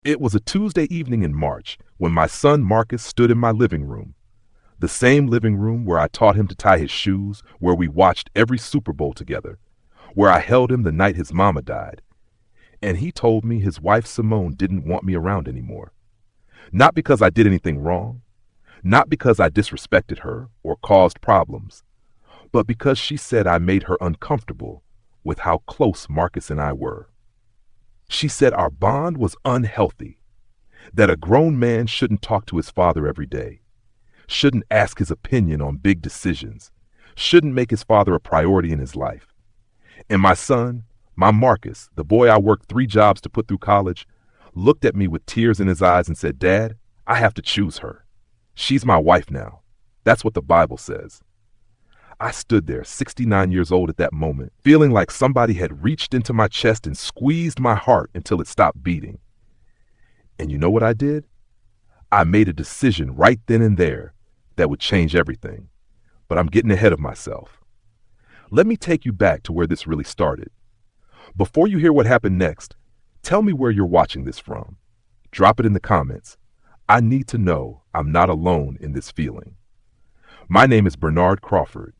It was a Tuesday evening in March when my son Marcus stood in my living room, the same living room where I taught him to tie his shoes, where we watched every Super Bowl together, where I held him the night his mama died. And he told me his wife Simone didn't want me around anymore. Not because I did anything wrong, not because I disrespected her or caused problems, but because she said I made her uncomfortable with how close Marcus and I were. She said our bond was unhealthy, that a grown man shouldn't talk to his father every day, shouldn't ask his opinion on big decisions, shouldn't make his father a priority in his life. And my son, my Marcus, the boy I worked 3 jobs to put through college, looked at me with tears in his eyes and said, "Dad, I have to choose her. She's my wife now. That's what the Bible says." I stood there, 69 years old at that moment, feeling like somebody had reached into my chest and squeezed my heart until it stopped beating. And you know what I did? I made a decision right then and there that would change everything. But I'm getting ahead of myself. Let me take you back to where this really started. Before you hear what happened next, tell me where you're watching this from. Drop it in the comments. I need to know I'm not alone in this feeling. My name is Bernard Crawford.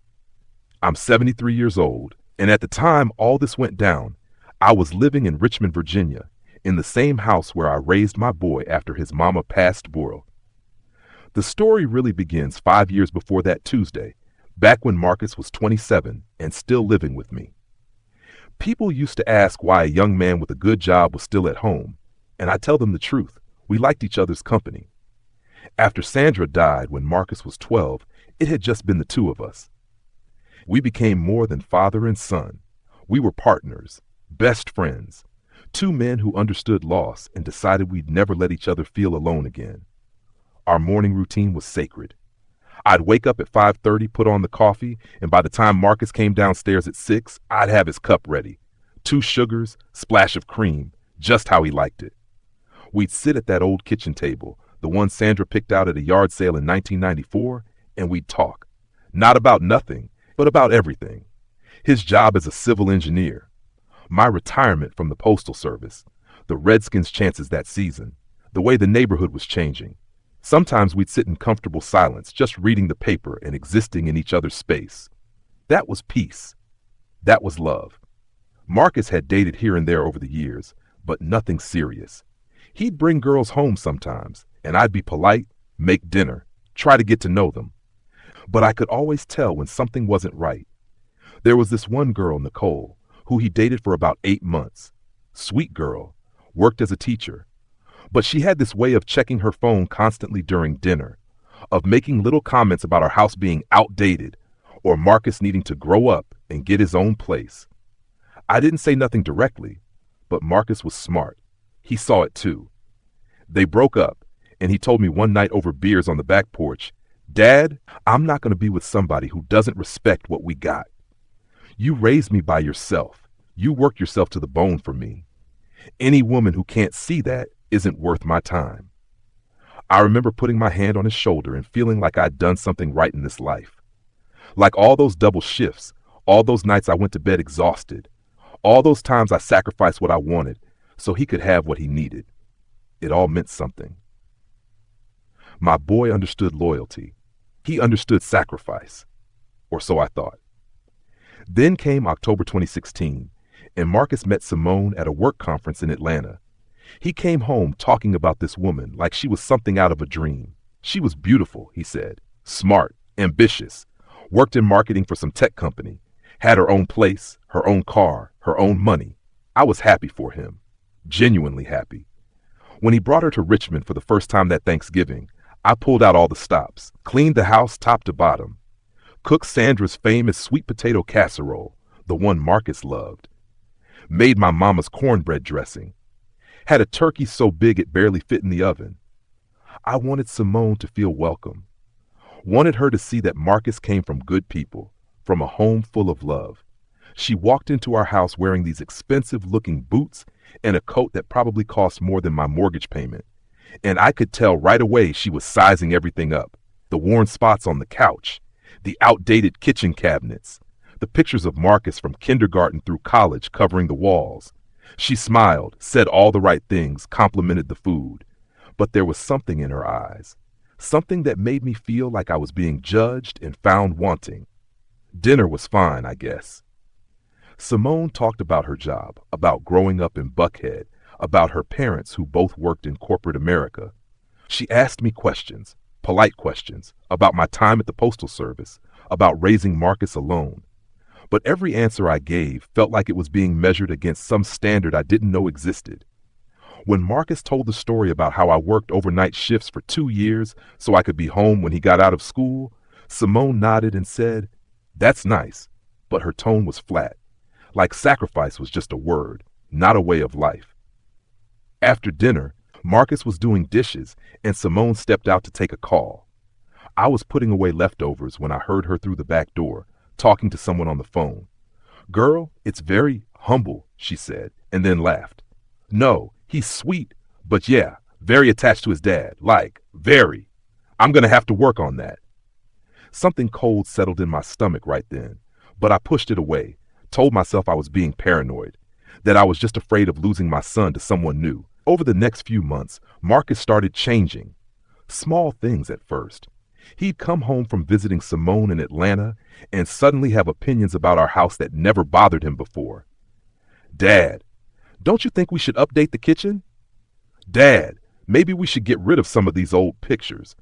I'm 73 years old, and at the time all this went down, I was living in Richmond, Virginia, in the same house where I raised my boy after his mama passed Boyle. The story really begins 5 years before that Tuesday, back when Marcus was 27 and still living with me. People used to ask why a young man with a good job was still at home, and I tell them the truth. We liked each other's company. After Sandra died when Marcus was 12, it had just been the 2 of us. We became more than father and son. We were partners, best friends, 2 men who understood loss and decided we'd never let each other feel alone again. Our morning routine was sacred. I'd wake up at 5:30, put on the coffee, and by the time Marcus came downstairs at 6, I'd have his cup ready. 2 sugars, splash of cream, just how he liked it. We'd sit at that old kitchen table, the one Sandra picked out at a yard sale in 1994, and we'd talk. Not about nothing, but about everything. His job as a civil engineer, my retirement from the Postal Service, the Redskins' chances that season, the way the neighborhood was changing. Sometimes we'd sit in comfortable silence, just reading the paper and existing in each other's space. That was peace. That was love. Marcus had dated here and there over the years, but nothing serious. He'd bring girls home sometimes, and I'd be polite, make dinner, try to get to know them. But I could always tell when something wasn't right. There was this one girl, Nicole, who he dated for about 8 months. Sweet girl, worked as a teacher. But she had this way of checking her phone constantly during dinner, of making little comments about our house being outdated, or Marcus needing to grow up and get his own place. I didn't say nothing directly, but Marcus was smart. He saw it too. They broke up, and he told me one night over beers on the back porch, "Dad, I'm not going to be with somebody who doesn't respect what we got. You raised me by yourself. You worked yourself to the bone for me. Any woman who can't see that isn't worth my time." I remember putting my hand on his shoulder and feeling like I'd done something right in this life. Like all those double shifts, all those nights I went to bed exhausted, all those times I sacrificed what I wanted so he could have what he needed. It all meant something. My boy understood loyalty. He understood sacrifice. Or so I thought. Then came October 2016, and Marcus met Simone at a work conference in Atlanta. He came home talking about this woman like she was something out of a dream. She was beautiful, he said, smart, ambitious, worked in marketing for some tech company, had her own place, her own car, her own money. I was happy for him, genuinely happy. When he brought her to Richmond for the first time that Thanksgiving, I pulled out all the stops, cleaned the house top to bottom, cooked Sandra's famous sweet potato casserole, the one Marcus loved, made my mama's cornbread dressing, had a turkey so big it barely fit in the oven. I wanted Simone to feel welcome, wanted her to see that Marcus came from good people, from a home full of love. She walked into our house wearing these expensive-looking boots and a coat that probably cost more than my mortgage payment. And I could tell right away she was sizing everything up. The worn spots on the couch, the outdated kitchen cabinets, the pictures of Marcus from kindergarten through college covering the walls, She smiled, said all the right things, complimented the food. But there was something in her eyes. Something that made me feel like I was being judged and found wanting. Dinner was fine, I guess. Simone talked about her job, about growing up in Buckhead, about her parents who both worked in corporate America. She asked me questions, polite questions, about my time at the Postal Service, about raising Marcus alone. But every answer I gave felt like it was being measured against some standard I didn't know existed. When Marcus told the story about how I worked overnight shifts for 2 years so I could be home when he got out of school, Simone nodded and said, "That's nice," but her tone was flat, like sacrifice was just a word, not a way of life. After dinner, Marcus was doing dishes and Simone stepped out to take a call. I was putting away leftovers when I heard her through the back door, talking to someone on the phone. "Girl, it's very humble," she said, and then laughed. "No, he's sweet, but yeah, very attached to his dad, like, very. I'm gonna have to work on that." Something cold settled in my stomach right then, but I pushed it away, told myself I was being paranoid, that I was just afraid of losing my son to someone new. Over the next few months, Marcus started changing. Small things at first. He'd come home from visiting Simone in Atlanta and suddenly have opinions about our house that never bothered him before. "Dad, don't you think we should update the kitchen?" "Dad, maybe we should get rid of some of these old pictures."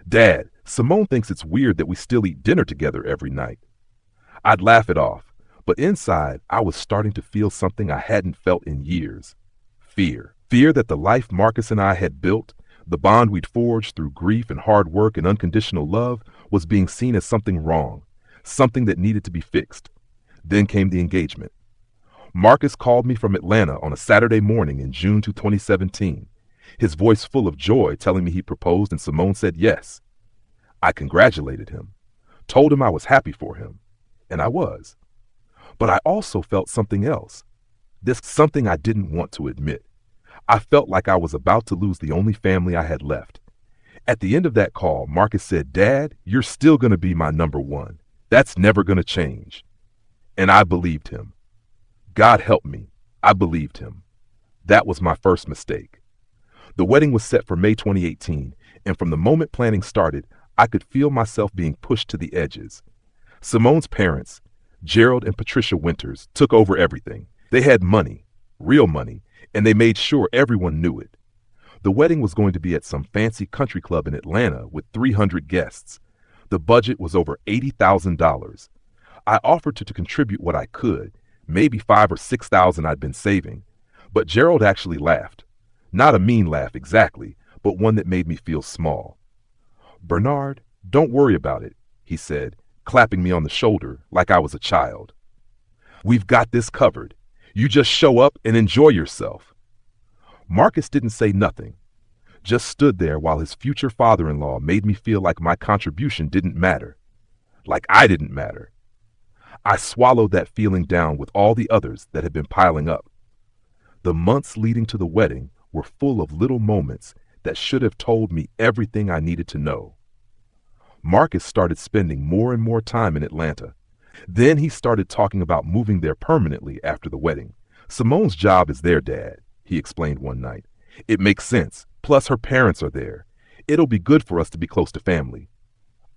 "Dad, Simone thinks it's weird that we still eat dinner together every night." I'd laugh it off, but inside I was starting to feel something I hadn't felt in years. Fear. Fear that the life Marcus and I had built, the bond we'd forged through grief and hard work and unconditional love, was being seen as something wrong, something that needed to be fixed. Then came the engagement. Marcus called me from Atlanta on a Saturday morning in June 2017, his voice full of joy telling me he proposed and Simone said yes. I congratulated him, told him I was happy for him, and I was. But I also felt something else. This something I didn't want to admit. I felt like I was about to lose the only family I had left. At the end of that call, Marcus said, "Dad, you're still going to be my number one. That's never going to change." And I believed him. God help me, I believed him. That was my first mistake. The wedding was set for May 2018, and from the moment planning started, I could feel myself being pushed to the edges. Simone's parents, Gerald and Patricia Winters, took over everything. They had money, real money, and they made sure everyone knew it. The wedding was going to be at some fancy country club in Atlanta with 300 guests. The budget was over $80,000. I offered to contribute what I could, maybe $5,000 or $6,000 I'd been saving. But Gerald actually laughed. Not a mean laugh exactly, but one that made me feel small. "Bernard, don't worry about it," he said, clapping me on the shoulder like I was a child. "We've got this covered. You just show up and enjoy yourself." Marcus didn't say nothing, just stood there while his future father-in-law made me feel like my contribution didn't matter, like I didn't matter. I swallowed that feeling down with all the others that had been piling up. The months leading to the wedding were full of little moments that should have told me everything I needed to know. Marcus started spending more and more time in Atlanta. Then he started talking about moving there permanently after the wedding. "Simone's job is there, Dad," he explained one night. "It makes sense. Plus her parents are there. It'll be good for us to be close to family."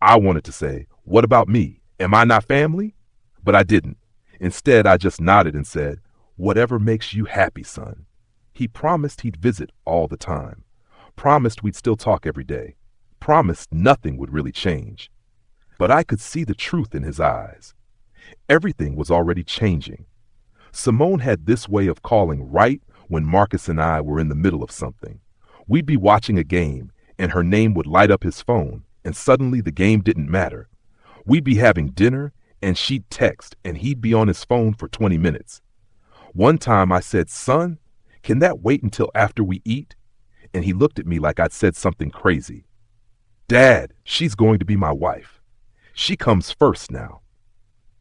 I wanted to say, "What about me? Am I not family?" But I didn't. Instead, I just nodded and said, "Whatever makes you happy, son." He promised he'd visit all the time. Promised we'd still talk every day. Promised nothing would really change. But I could see the truth in his eyes. Everything was already changing. Simone had this way of calling right when Marcus and I were in the middle of something. We'd be watching a game, and her name would light up his phone, and suddenly the game didn't matter. We'd be having dinner, and she'd text, and he'd be on his phone for 20 minutes. One time I said, "Son, can that wait until after we eat?" And he looked at me like I'd said something crazy. "Dad, she's going to be my wife. She comes first now."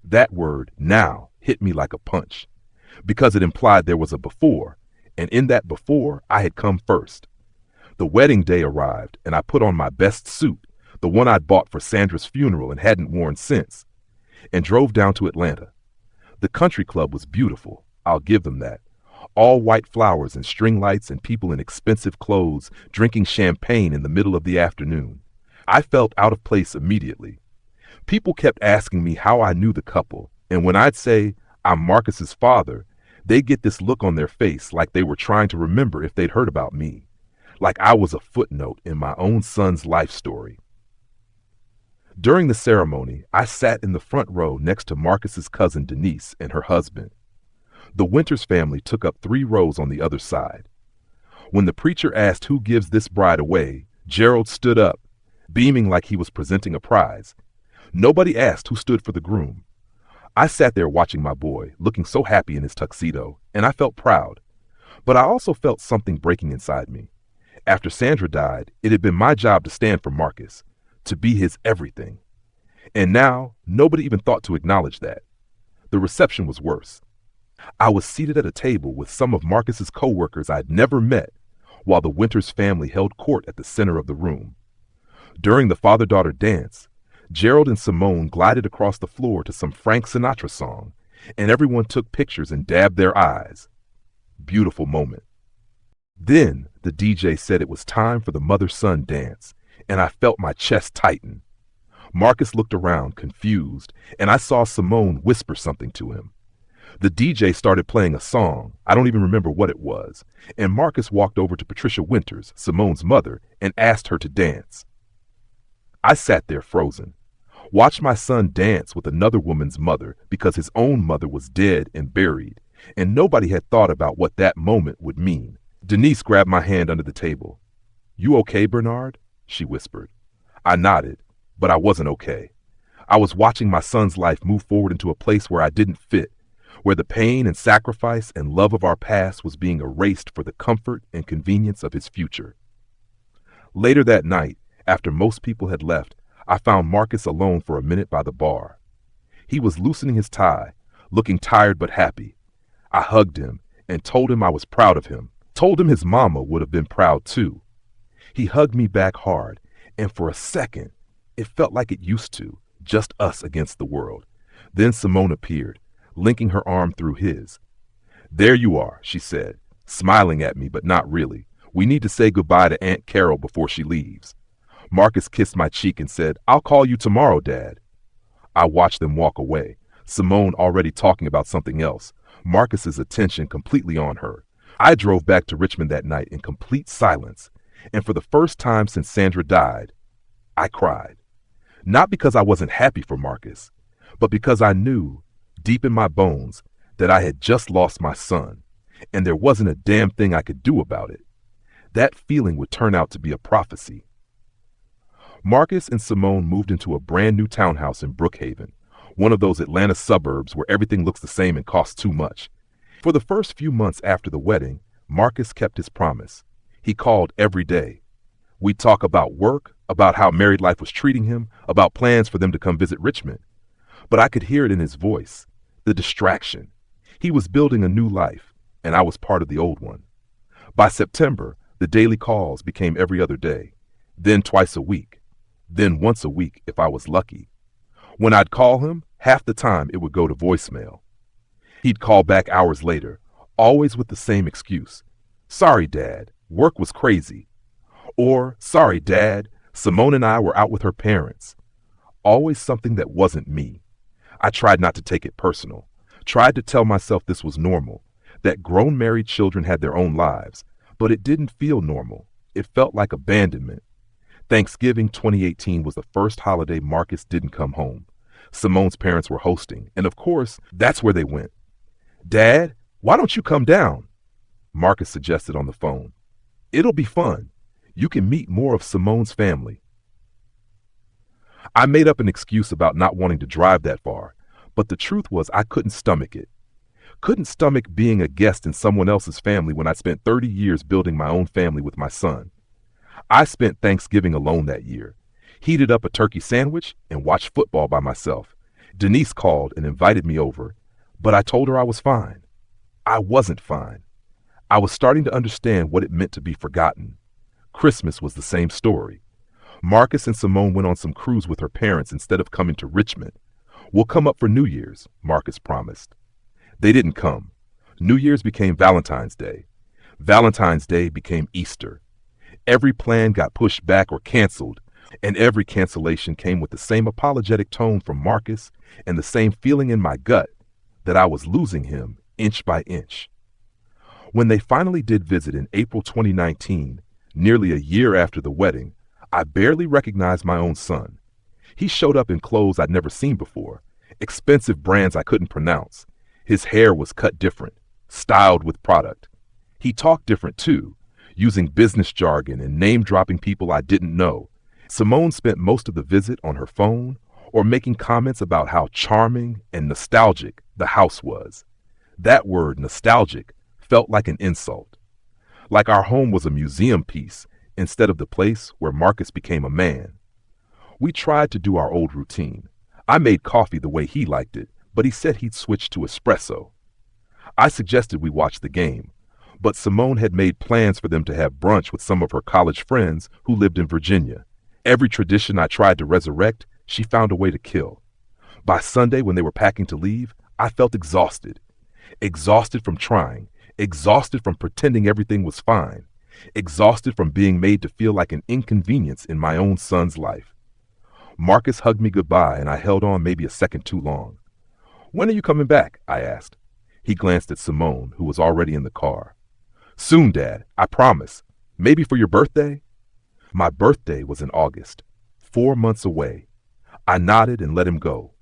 That word, now, hit me like a punch, because it implied there was a before, and in that before, I had come first. The wedding day arrived, and I put on my best suit, the one I'd bought for Sandra's funeral and hadn't worn since, and drove down to Atlanta. The country club was beautiful, I'll give them that. All white flowers and string lights and people in expensive clothes drinking champagne in the middle of the afternoon. I felt out of place immediately. People kept asking me how I knew the couple, and when I'd say, I'm Marcus's father, they'd get this look on their face like they were trying to remember if they'd heard about me, like I was a footnote in my own son's life story. During the ceremony, I sat in the front row next to Marcus's cousin Denise and her husband. The Winters family took up 3 rows on the other side. When the preacher asked who gives this bride away, Gerald stood up, beaming like he was presenting a prize. Nobody asked who stood for the groom. I sat there watching my boy, looking so happy in his tuxedo, and I felt proud. But I also felt something breaking inside me. After Sandra died, it had been my job to stand for Marcus, to be his everything. And now, nobody even thought to acknowledge that. The reception was worse. I was seated at a table with some of Marcus's co-workers I'd never met, while the Winters family held court at the center of the room. During the father-daughter dance, Gerald and Simone glided across the floor to some Frank Sinatra song, and everyone took pictures and dabbed their eyes. Beautiful moment. Then the DJ said it was time for the mother-son dance, and I felt my chest tighten. Marcus looked around, confused, and I saw Simone whisper something to him. The DJ started playing a song, I don't even remember what it was, and Marcus walked over to Patricia Winters, Simone's mother, and asked her to dance. I sat there frozen, watched my son dance with another woman's mother because his own mother was dead and buried, and nobody had thought about what that moment would mean. Denise grabbed my hand under the table. "You okay, Bernard?" she whispered. I nodded, but I wasn't okay. I was watching my son's life move forward into a place where I didn't fit, where the pain and sacrifice and love of our past was being erased for the comfort and convenience of his future. Later that night, after most people had left, I found Marcus alone for a minute by the bar. He was loosening his tie, looking tired but happy. I hugged him and told him I was proud of him, told him his mama would have been proud too. He hugged me back hard, and for a second, it felt like it used to, just us against the world. Then Simone appeared, linking her arm through his. "There you are," she said, smiling at me but not really. "We need to say goodbye to Aunt Carol before she leaves." Marcus kissed my cheek and said, "I'll call you tomorrow, Dad." I watched them walk away, Simone already talking about something else, Marcus's attention completely on her. I drove back to Richmond that night in complete silence, and for the first time since Sandra died, I cried. Not because I wasn't happy for Marcus, but because I knew, deep in my bones, that I had just lost my son, and there wasn't a damn thing I could do about it. That feeling would turn out to be a prophecy. Marcus and Simone moved into a brand new townhouse in Brookhaven, one of those Atlanta suburbs where everything looks the same and costs too much. For the first few months after the wedding, Marcus kept his promise. He called every day. We'd talk about work, about how married life was treating him, about plans for them to come visit Richmond. But I could hear it in his voice, the distraction. He was building a new life, and I was part of the old one. By September, the daily calls became every other day, then twice a week, then once a week if I was lucky. When I'd call him, half the time it would go to voicemail. He'd call back hours later, always with the same excuse. "Sorry, Dad, work was crazy." Or, "Sorry, Dad, Simone and I were out with her parents." Always something that wasn't me. I tried not to take it personal, tried to tell myself this was normal, that grown married children had their own lives, but it didn't feel normal. It felt like abandonment. Thanksgiving 2018 was the first holiday Marcus didn't come home. Simone's parents were hosting, and of course, that's where they went. "Dad, why don't you come down?" Marcus suggested on the phone. "It'll be fun. You can meet more of Simone's family." I made up an excuse about not wanting to drive that far, but the truth was I couldn't stomach it. Couldn't stomach being a guest in someone else's family when I spent 30 years building my own family with my son. I spent Thanksgiving alone that year, heated up a turkey sandwich and watched football by myself. Denise called and invited me over, but I told her I was fine. I wasn't fine. I was starting to understand what it meant to be forgotten. Christmas was the same story. Marcus and Simone went on some cruise with her parents instead of coming to Richmond. "We'll come up for New Year's," Marcus promised. They didn't come. New Year's became Valentine's Day. Valentine's Day became Easter. Every plan got pushed back or canceled, and every cancellation came with the same apologetic tone from Marcus and the same feeling in my gut that I was losing him inch by inch. When they finally did visit in April 2019, nearly a year after the wedding, I barely recognized my own son. He showed up in clothes I'd never seen before, expensive brands I couldn't pronounce. His hair was cut different, styled with product. He talked different too, using business jargon and name-dropping people I didn't know. Simone spent most of the visit on her phone or making comments about how charming and nostalgic the house was. That word, nostalgic, felt like an insult. Like our home was a museum piece instead of the place where Marcus became a man. We tried to do our old routine. I made coffee the way he liked it, but he said he'd switch to espresso. I suggested we watch the game, but Simone had made plans for them to have brunch with some of her college friends who lived in Virginia. Every tradition I tried to resurrect, she found a way to kill. By Sunday, when they were packing to leave, I felt exhausted. Exhausted from trying, exhausted from pretending everything was fine, exhausted from being made to feel like an inconvenience in my own son's life. Marcus hugged me goodbye, and I held on maybe a second too long. "When are you coming back?" I asked. He glanced at Simone, who was already in the car. "Soon, Dad, I promise. Maybe for your birthday?" My birthday was in August, 4 months away. I nodded and let him go.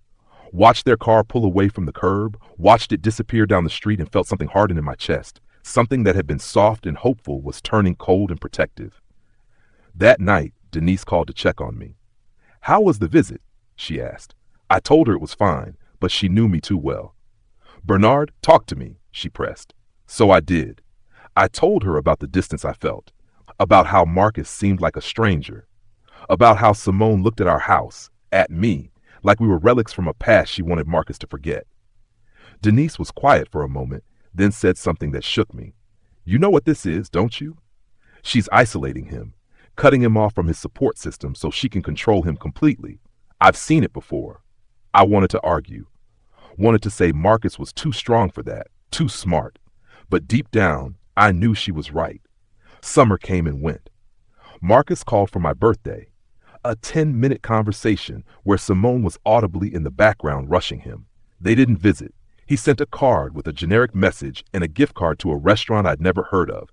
Watched their car pull away from the curb, watched it disappear down the street, and felt something harden in my chest. Something that had been soft and hopeful was turning cold and protective. That night, Denise called to check on me. "How was the visit?" she asked. I told her it was fine, but she knew me too well. "Bernard, talk to me," she pressed. So I did. I told her about the distance I felt, about how Marcus seemed like a stranger, about how Simone looked at our house, at me, like we were relics from a past she wanted Marcus to forget. Denise was quiet for a moment, then said something that shook me. "You know what this is, don't you? She's isolating him, cutting him off from his support system so she can control him completely. I've seen it before." I wanted to argue, wanted to say Marcus was too strong for that, too smart. But deep down, I knew she was right. Summer came and went. Marcus called for my birthday. A 10-minute conversation where Simone was audibly in the background rushing him. They didn't visit. He sent a card with a generic message and a gift card to a restaurant I'd never heard of.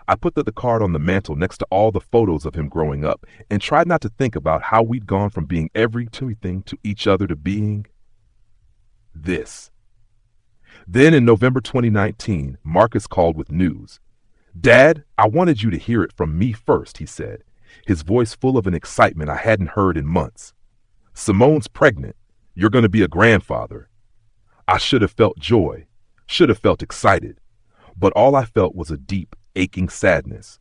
I put the card on the mantle next to all the photos of him growing up and tried not to think about how we'd gone from being everything to each other to being this. Then in November 2019, Marcus called with news. "Dad, I wanted you to hear it from me first," he said, his voice full of an excitement I hadn't heard in months. "Simone's pregnant. You're going to be a grandfather." I should have felt joy, should have felt excited, but all I felt was a deep, aching sadness,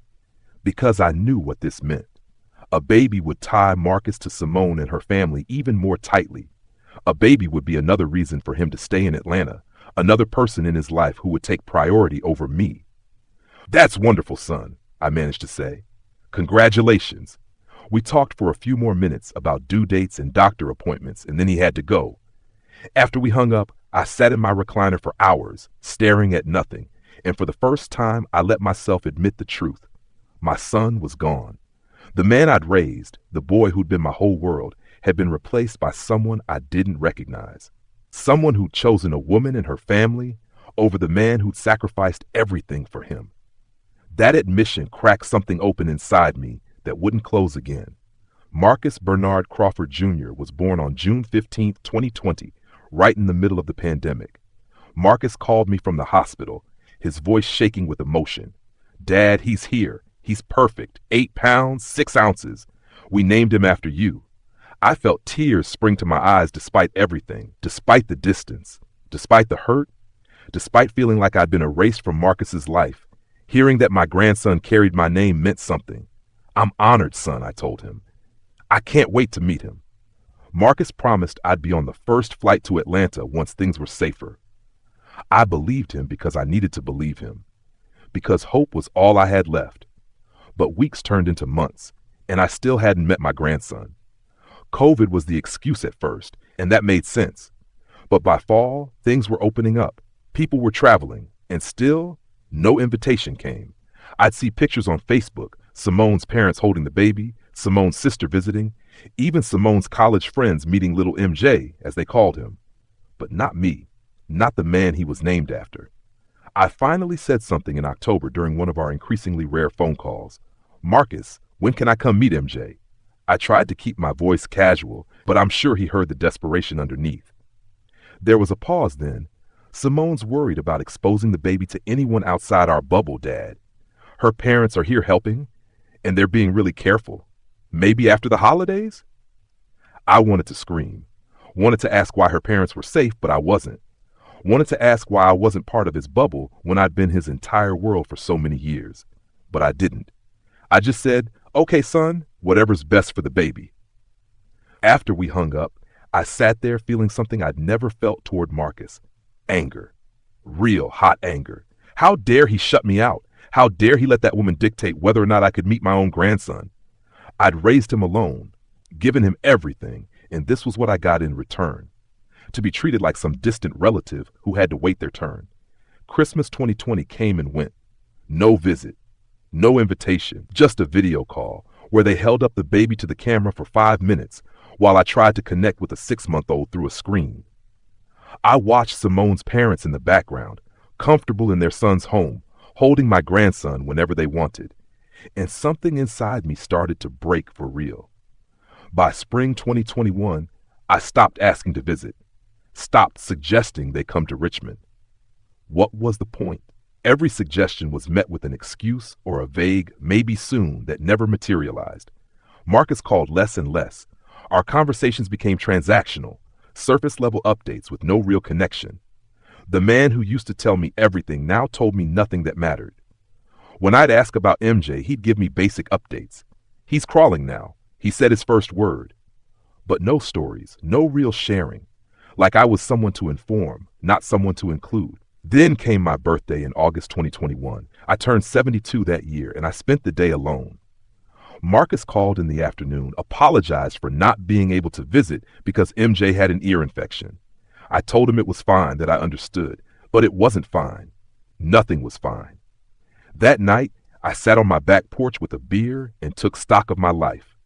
because I knew what this meant. A baby would tie Marcus to Simone and her family even more tightly. A baby would be another reason for him to stay in Atlanta, another person in his life who would take priority over me. "That's wonderful, son," I managed to say. "Congratulations." We talked for a few more minutes about due dates and doctor appointments, and then he had to go. After we hung up, I sat in my recliner for hours, staring at nothing, and for the first time, I let myself admit the truth. My son was gone. The man I'd raised, the boy who'd been my whole world, had been replaced by someone I didn't recognize. Someone who'd chosen a woman and her family over the man who'd sacrificed everything for him. That admission cracked something open inside me that wouldn't close again. Marcus Bernard Crawford Jr. was born on June 15, 2020, right in the middle of the pandemic. Marcus called me from the hospital, his voice shaking with emotion. "Dad, he's here. He's perfect. 8 pounds, 6 ounces. We named him after you." I felt tears spring to my eyes despite everything, despite the distance, despite the hurt, despite feeling like I'd been erased from Marcus's life. Hearing that my grandson carried my name meant something. "I'm honored, son," I told him. "I can't wait to meet him." Marcus promised I'd be on the first flight to Atlanta once things were safer. I believed him because I needed to believe him, because hope was all I had left. But weeks turned into months, and I still hadn't met my grandson. COVID was the excuse at first, and that made sense. But by fall, things were opening up. People were traveling, And still, no invitation came. I'd see pictures on Facebook, Simone's parents holding the baby, Simone's sister visiting, even Simone's college friends meeting little MJ, as they called him. But not me, not the man he was named after. I finally said something in October during one of our increasingly rare phone calls. "Marcus, when can I come meet MJ?" I tried to keep my voice casual, but I'm sure he heard the desperation underneath. There was a pause then. Simone's worried about exposing the baby to anyone outside our bubble, Dad. Her parents are here helping, and they're being really careful. Maybe after the holidays? I wanted to scream. Wanted to ask why her parents were safe, but I wasn't. Wanted to ask why I wasn't part of his bubble when I'd been his entire world for so many years. But I didn't. I just said, "Okay, son, whatever's best for the baby." After we hung up, I sat there feeling something I'd never felt toward Marcus. Anger. Real hot anger. How dare he shut me out? How dare he let that woman dictate whether or not I could meet my own grandson? I'd raised him alone, given him everything, and this was what I got in return. To be treated like some distant relative who had to wait their turn. Christmas 2020 came and went. No visit. No invitation. Just a video call where they held up the baby to the camera for 5 minutes while I tried to connect with a 6-month-old through a screen. I watched Simone's parents in the background, comfortable in their son's home, holding my grandson whenever they wanted. And something inside me started to break for real. By spring 2021, I stopped asking to visit, stopped suggesting they come to Richmond. What was the point? Every suggestion was met with an excuse or a vague maybe soon that never materialized. Marcus called less and less. Our conversations became transactional, surface-level updates with no real connection. The man who used to tell me everything now told me nothing that mattered. When I'd ask about MJ, he'd give me basic updates. "He's crawling now. He said his first word." But no stories, no real sharing. Like I was someone to inform, not someone to include. Then came my birthday in August 2021. I turned 72 that year, and I spent the day alone. Marcus called in the afternoon, apologized for not being able to visit because MJ had an ear infection. I told him it was fine, that I understood, but it wasn't fine. Nothing was fine. That night, I sat on my back porch with a beer and took stock of my life.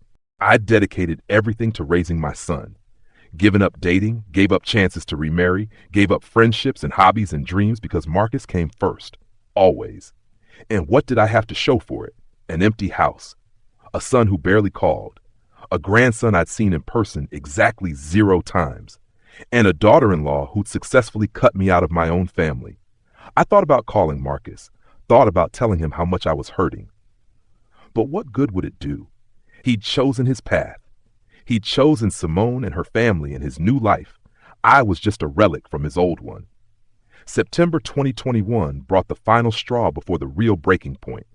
I dedicated everything to raising my son. Given up dating, gave up chances to remarry, gave up friendships and hobbies and dreams because Marcus came first, always. And what did I have to show for it? An empty house, a son who barely called, a grandson I'd seen in person exactly 0 times, and a daughter-in-law who'd successfully cut me out of my own family. I thought about calling Marcus, thought about telling him how much I was hurting. But what good would it do? He'd chosen his path. He'd chosen Simone and her family and his new life. I was just a relic from his old one. September 2021 brought the final straw before the real breaking point.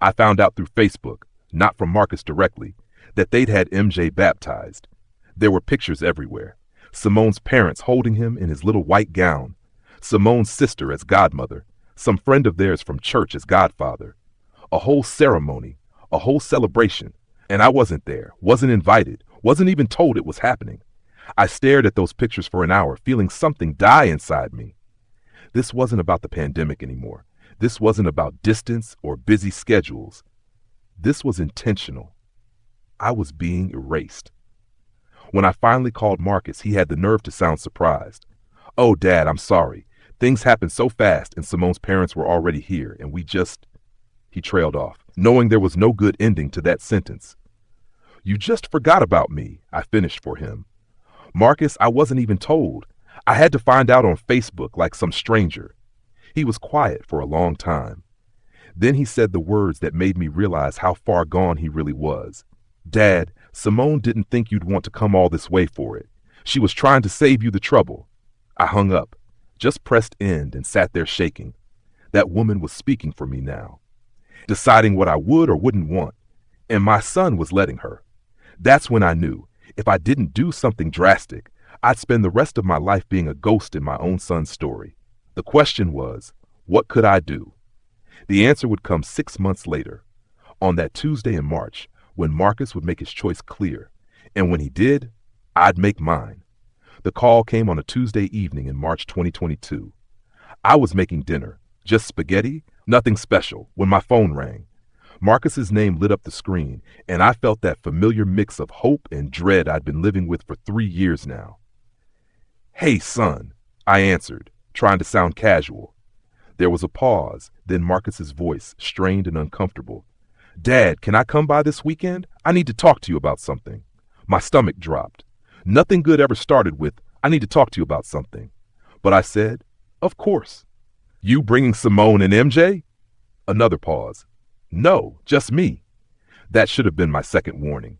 I found out through Facebook, not from Marcus directly, that they'd had MJ baptized. There were pictures everywhere. Simone's parents holding him in his little white gown. Simone's sister as godmother. Some friend of theirs from church as godfather. A whole ceremony, a whole celebration. And I wasn't there, wasn't invited, wasn't even told it was happening. I stared at those pictures for an hour, feeling something die inside me. This wasn't about the pandemic anymore. This wasn't about distance or busy schedules. This was intentional. I was being erased. When I finally called Marcus, he had the nerve to sound surprised. "Oh, Dad, I'm sorry. Things happened so fast and Simone's parents were already here and we just..." He trailed off, knowing there was no good ending to that sentence. "You just forgot about me," I finished for him. "Marcus, I wasn't even told. I had to find out on Facebook like some stranger." He was quiet for a long time. Then he said the words that made me realize how far gone he really was. "Dad, Simone didn't think you'd want to come all this way for it. She was trying to save you the trouble." I hung up, just pressed end and sat there shaking. That woman was speaking for me now, deciding what I would or wouldn't want, and my son was letting her. That's when I knew, if I didn't do something drastic, I'd spend the rest of my life being a ghost in my own son's story. The question was, what could I do? The answer would come 6 months later, on that Tuesday in March, when Marcus would make his choice clear, and when he did, I'd make mine. The call came on a Tuesday evening in March 2022. I was making dinner, Just spaghetti? Nothing special, when my phone rang. Marcus's name lit up the screen, and I felt that familiar mix of hope and dread I'd been living with for 3 years now. Hey, son, I answered, trying to sound casual. There was a pause, then Marcus's voice, strained and uncomfortable. Dad, can I come by this weekend? I need to talk to you about something. My stomach dropped. Nothing good ever started with, I need to talk to you about something. But I said, of course. You bringing Simone and MJ? Another pause. No, just me. That should have been my second warning.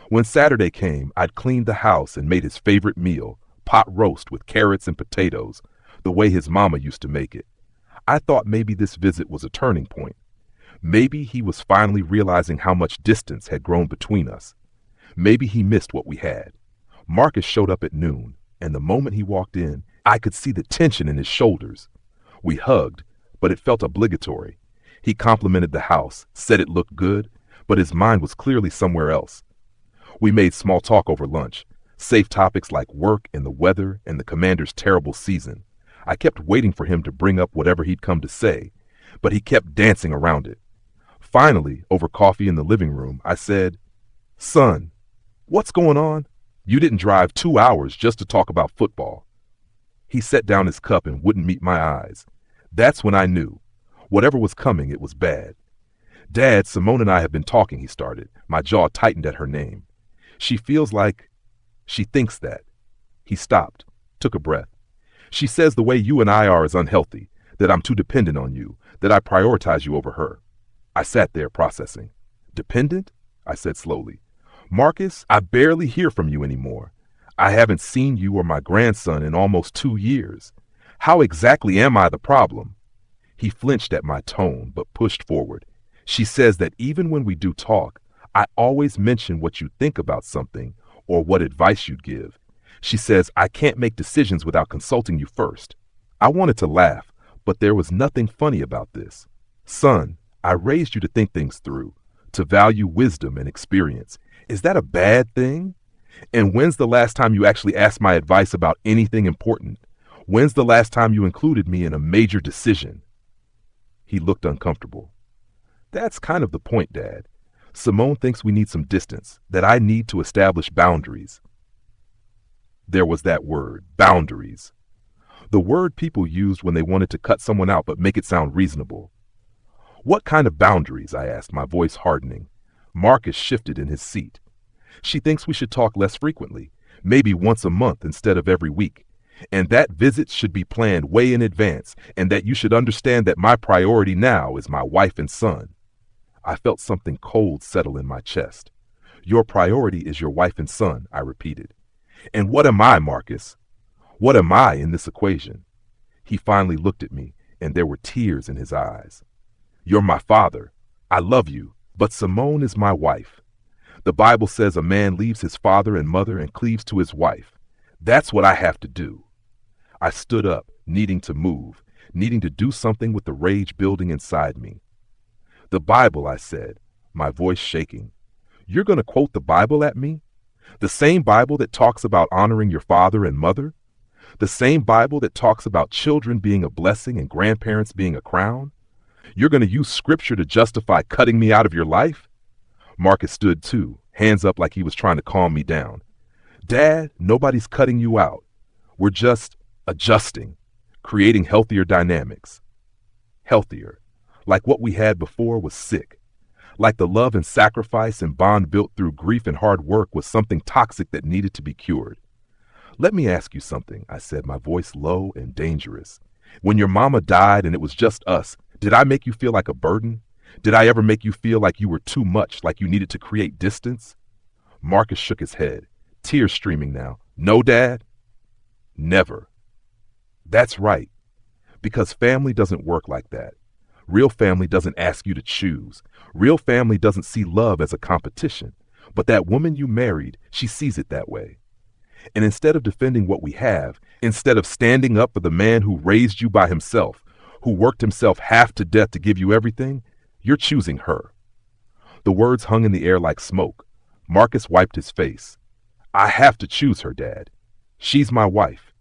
When Saturday came, I'd cleaned the house and made his favorite meal, pot roast with carrots and potatoes, the way his mama used to make it. I thought maybe this visit was a turning point. Maybe he was finally realizing how much distance had grown between us. Maybe he missed what we had. Marcus showed up at noon, and the moment he walked in, I could see the tension in his shoulders. We hugged, but it felt obligatory. He complimented the house, said it looked good, but his mind was clearly somewhere else. We made small talk over lunch, safe topics like work and the weather and the commander's terrible season. I kept waiting for him to bring up whatever he'd come to say, but he kept dancing around it. Finally, over coffee in the living room, I said, Son, what's going on? You didn't drive 2 hours just to talk about football. He set down his cup and wouldn't meet my eyes. That's when I knew. Whatever was coming, it was bad. Dad, Simone and I have been talking, he started. My jaw tightened at her name. She feels like... She thinks that. He stopped, took a breath. She says the way you and I are is unhealthy, that I'm too dependent on you, that I prioritize you over her. I sat there processing. Dependent? I said slowly. Marcus, I barely hear from you anymore. I haven't seen you or my grandson in almost 2 years. How exactly am I the problem? He flinched at my tone, but pushed forward. She says that even when we do talk, I always mention what you think about something or what advice you'd give. She says I can't make decisions without consulting you first. I wanted to laugh, but there was nothing funny about this. Son, I raised you to think things through, to value wisdom and experience. Is that a bad thing? And when's the last time you actually asked my advice about anything important? When's the last time you included me in a major decision? He looked uncomfortable. That's kind of the point, Dad. Simone thinks we need some distance, that I need to establish boundaries. There was that word, boundaries. The word people used when they wanted to cut someone out but make it sound reasonable. What kind of boundaries? I asked, my voice hardening. Marcus shifted in his seat. She thinks we should talk less frequently, maybe once a month instead of every week, and that visits should be planned way in advance, and that you should understand that my priority now is my wife and son. I felt something cold settle in my chest. Your priority is your wife and son, I repeated. And what am I, Marcus? What am I in this equation? He finally looked at me, and there were tears in his eyes. You're my father. I love you, but Simone is my wife. The Bible says a man leaves his father and mother and cleaves to his wife. That's what I have to do. I stood up, needing to move, needing to do something with the rage building inside me. The Bible, I said, my voice shaking. You're going to quote the Bible at me? The same Bible that talks about honoring your father and mother? The same Bible that talks about children being a blessing and grandparents being a crown? You're going to use scripture to justify cutting me out of your life? Marcus stood too, hands up like he was trying to calm me down. Dad, nobody's cutting you out. We're just adjusting, creating healthier dynamics. Healthier. Like what we had before was sick. Like the love and sacrifice and bond built through grief and hard work was something toxic that needed to be cured. Let me ask you something, I said, my voice low and dangerous. When your mama died and it was just us, did I make you feel like a burden? Did I ever make you feel like you were too much, like you needed to create distance? Marcus shook his head, tears streaming now. No, Dad? Never. That's right. Because family doesn't work like that. Real family doesn't ask you to choose. Real family doesn't see love as a competition. But that woman you married, she sees it that way. And instead of defending what we have, instead of standing up for the man who raised you by himself, who worked himself half to death to give you everything, you're choosing her. The words hung in the air like smoke. Marcus wiped his face. I have to choose her, Dad. She's my wife.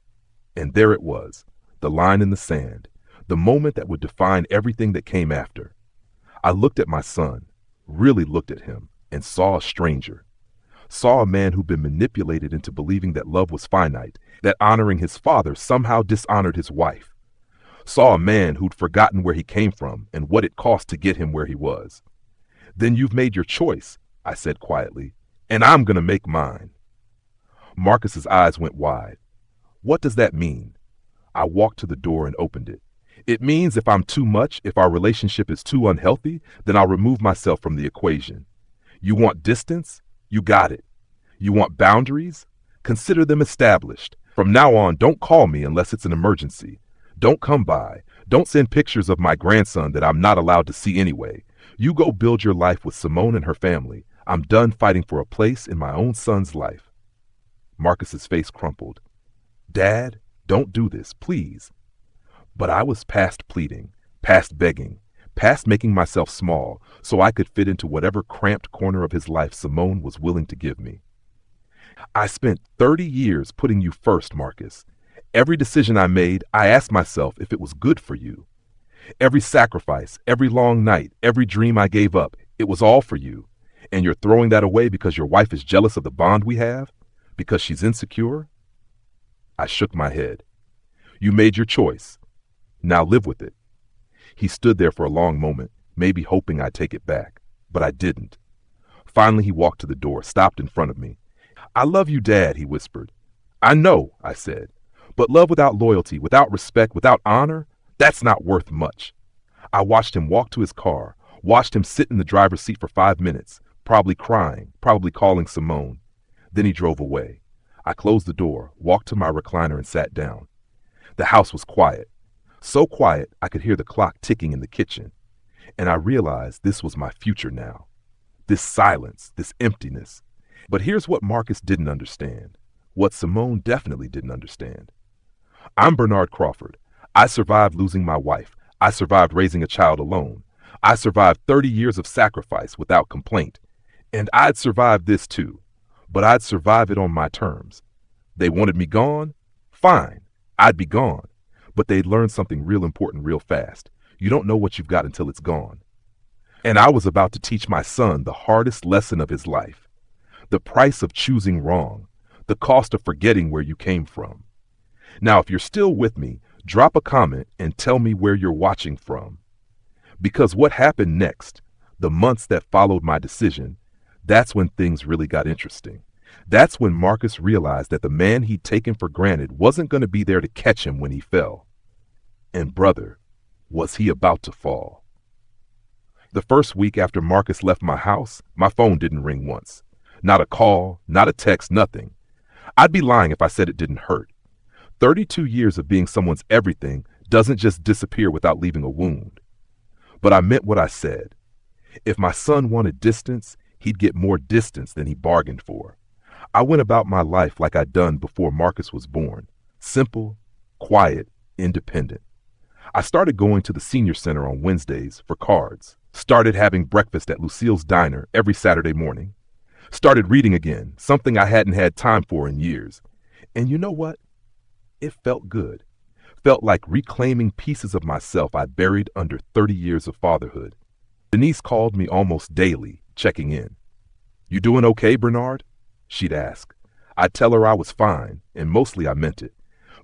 And there it was, the line in the sand, the moment that would define everything that came after. I looked at my son, really looked at him, and saw a stranger. Saw a man who'd been manipulated into believing that love was finite, that honoring his father somehow dishonored his wife. Saw a man who'd forgotten where he came from and what it cost to get him where he was. Then you've made your choice, I said quietly, and I'm gonna make mine. Marcus's eyes went wide. What does that mean? I walked to the door and opened it. It means if I'm too much, if our relationship is too unhealthy, then I'll remove myself from the equation. You want distance? You got it. You want boundaries? Consider them established. From now on, don't call me unless it's an emergency. Don't come by. Don't send pictures of my grandson that I'm not allowed to see anyway. You go build your life with Simone and her family. I'm done fighting for a place in my own son's life. Marcus's face crumpled. Dad, don't do this, please. But I was past pleading, past begging, past making myself small so I could fit into whatever cramped corner of his life Simone was willing to give me. I spent 30 years putting you first, Marcus. Every decision I made, I asked myself if it was good for you. Every sacrifice, every long night, every dream I gave up, it was all for you. And you're throwing that away because your wife is jealous of the bond we have? Because she's insecure? I shook my head. You made your choice. Now live with it. He stood there for a long moment, maybe hoping I'd take it back, but I didn't. Finally, he walked to the door, stopped in front of me. I love you, Dad, he whispered. I know, I said, but love without loyalty, without respect, without honor, that's not worth much. I watched him walk to his car, watched him sit in the driver's seat for 5 minutes, probably crying, probably calling Simone. Then he drove away. I closed the door, walked to my recliner and sat down. The house was quiet. So quiet I could hear the clock ticking in the kitchen. And I realized this was my future now. This silence, this emptiness. But here's what Marcus didn't understand. What Simone definitely didn't understand. I'm Bernard Crawford. I survived losing my wife. I survived raising a child alone. I survived 30 years of sacrifice without complaint. And I'd survive this too. But I'd survive it on my terms. They wanted me gone? Fine. I'd be gone. But they'd learn something real important real fast. You don't know what you've got until it's gone. And I was about to teach my son the hardest lesson of his life. The price of choosing wrong. The cost of forgetting where you came from. Now, if you're still with me, drop a comment and tell me where you're watching from. Because what happened next, the months that followed my decision, that's when things really got interesting. That's when Marcus realized that the man he'd taken for granted wasn't going to be there to catch him when he fell. And brother, was he about to fall. The first week after Marcus left my house, my phone didn't ring once. Not a call, not a text, nothing. I'd be lying if I said it didn't hurt. 32 years of being someone's everything doesn't just disappear without leaving a wound. But I meant what I said. If my son wanted distance, he'd get more distance than he bargained for. I went about my life like I'd done before Marcus was born. Simple, quiet, independent. I started going to the senior center on Wednesdays for cards. Started having breakfast at Lucille's Diner every Saturday morning. Started reading again, something I hadn't had time for in years. And you know what? It felt good. Felt like reclaiming pieces of myself I'd buried under 30 years of fatherhood. Denise called me almost daily, checking in. You doing okay, Bernard? She'd ask. I'd tell her I was fine, and mostly I meant it.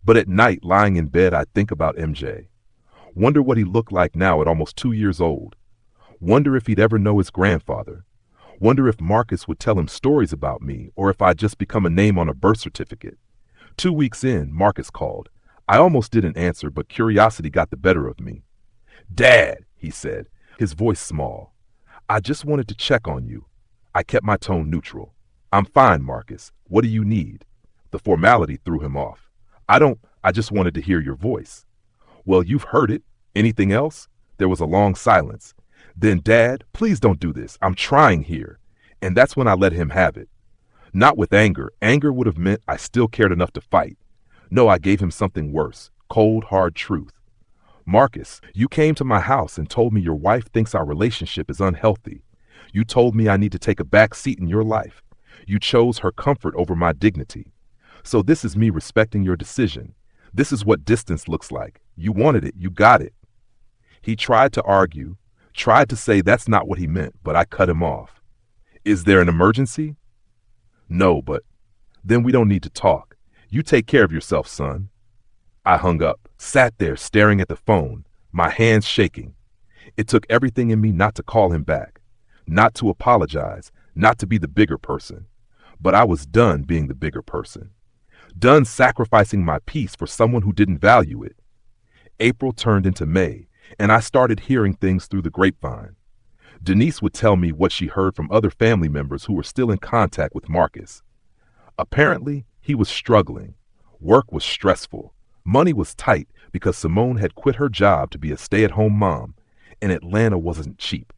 But at night, lying in bed, I'd think about MJ. Wonder what he looked like now at almost 2 years old. Wonder if he'd ever know his grandfather. Wonder if Marcus would tell him stories about me, or if I'd just become a name on a birth certificate. 2 weeks in, Marcus called. I almost didn't answer, but curiosity got the better of me. Dad, he said, his voice small. I just wanted to check on you. I kept my tone neutral. I'm fine, Marcus. What do you need? The formality threw him off. I just wanted to hear your voice. Well, you've heard it. Anything else? There was a long silence. Then, Dad, please don't do this. I'm trying here. And that's when I let him have it. Not with anger. Anger would have meant I still cared enough to fight. No, I gave him something worse. Cold, hard truth. Marcus, you came to my house and told me your wife thinks our relationship is unhealthy. You told me I need to take a back seat in your life. You chose her comfort over my dignity. So this is me respecting your decision. This is what distance looks like. You wanted it, you got it. He tried to argue, tried to say that's not what he meant, but I cut him off. Is there an emergency? No, but then we don't need to talk. You take care of yourself, son. I hung up, sat there staring at the phone, my hands shaking. It took everything in me not to call him back, not to apologize, not to be the bigger person. But I was done being the bigger person. Done sacrificing my peace for someone who didn't value it. April turned into May, and I started hearing things through the grapevine. Denise would tell me what she heard from other family members who were still in contact with Marcus. Apparently, he was struggling. Work was stressful. Money was tight because Simone had quit her job to be a stay-at-home mom, and Atlanta wasn't cheap.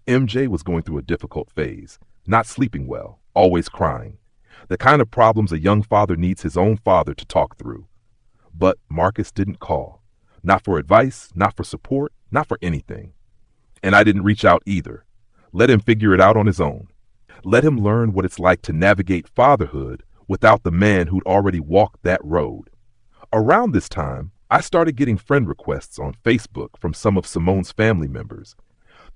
MJ was going through a difficult phase, not sleeping well, always crying. The kind of problems a young father needs his own father to talk through. But Marcus didn't call. Not for advice, not for support, not for anything. And I didn't reach out either. Let him figure it out on his own. Let him learn what it's like to navigate fatherhood without the man who'd already walked that road. Around this time, I started getting friend requests on Facebook from some of Simone's family members.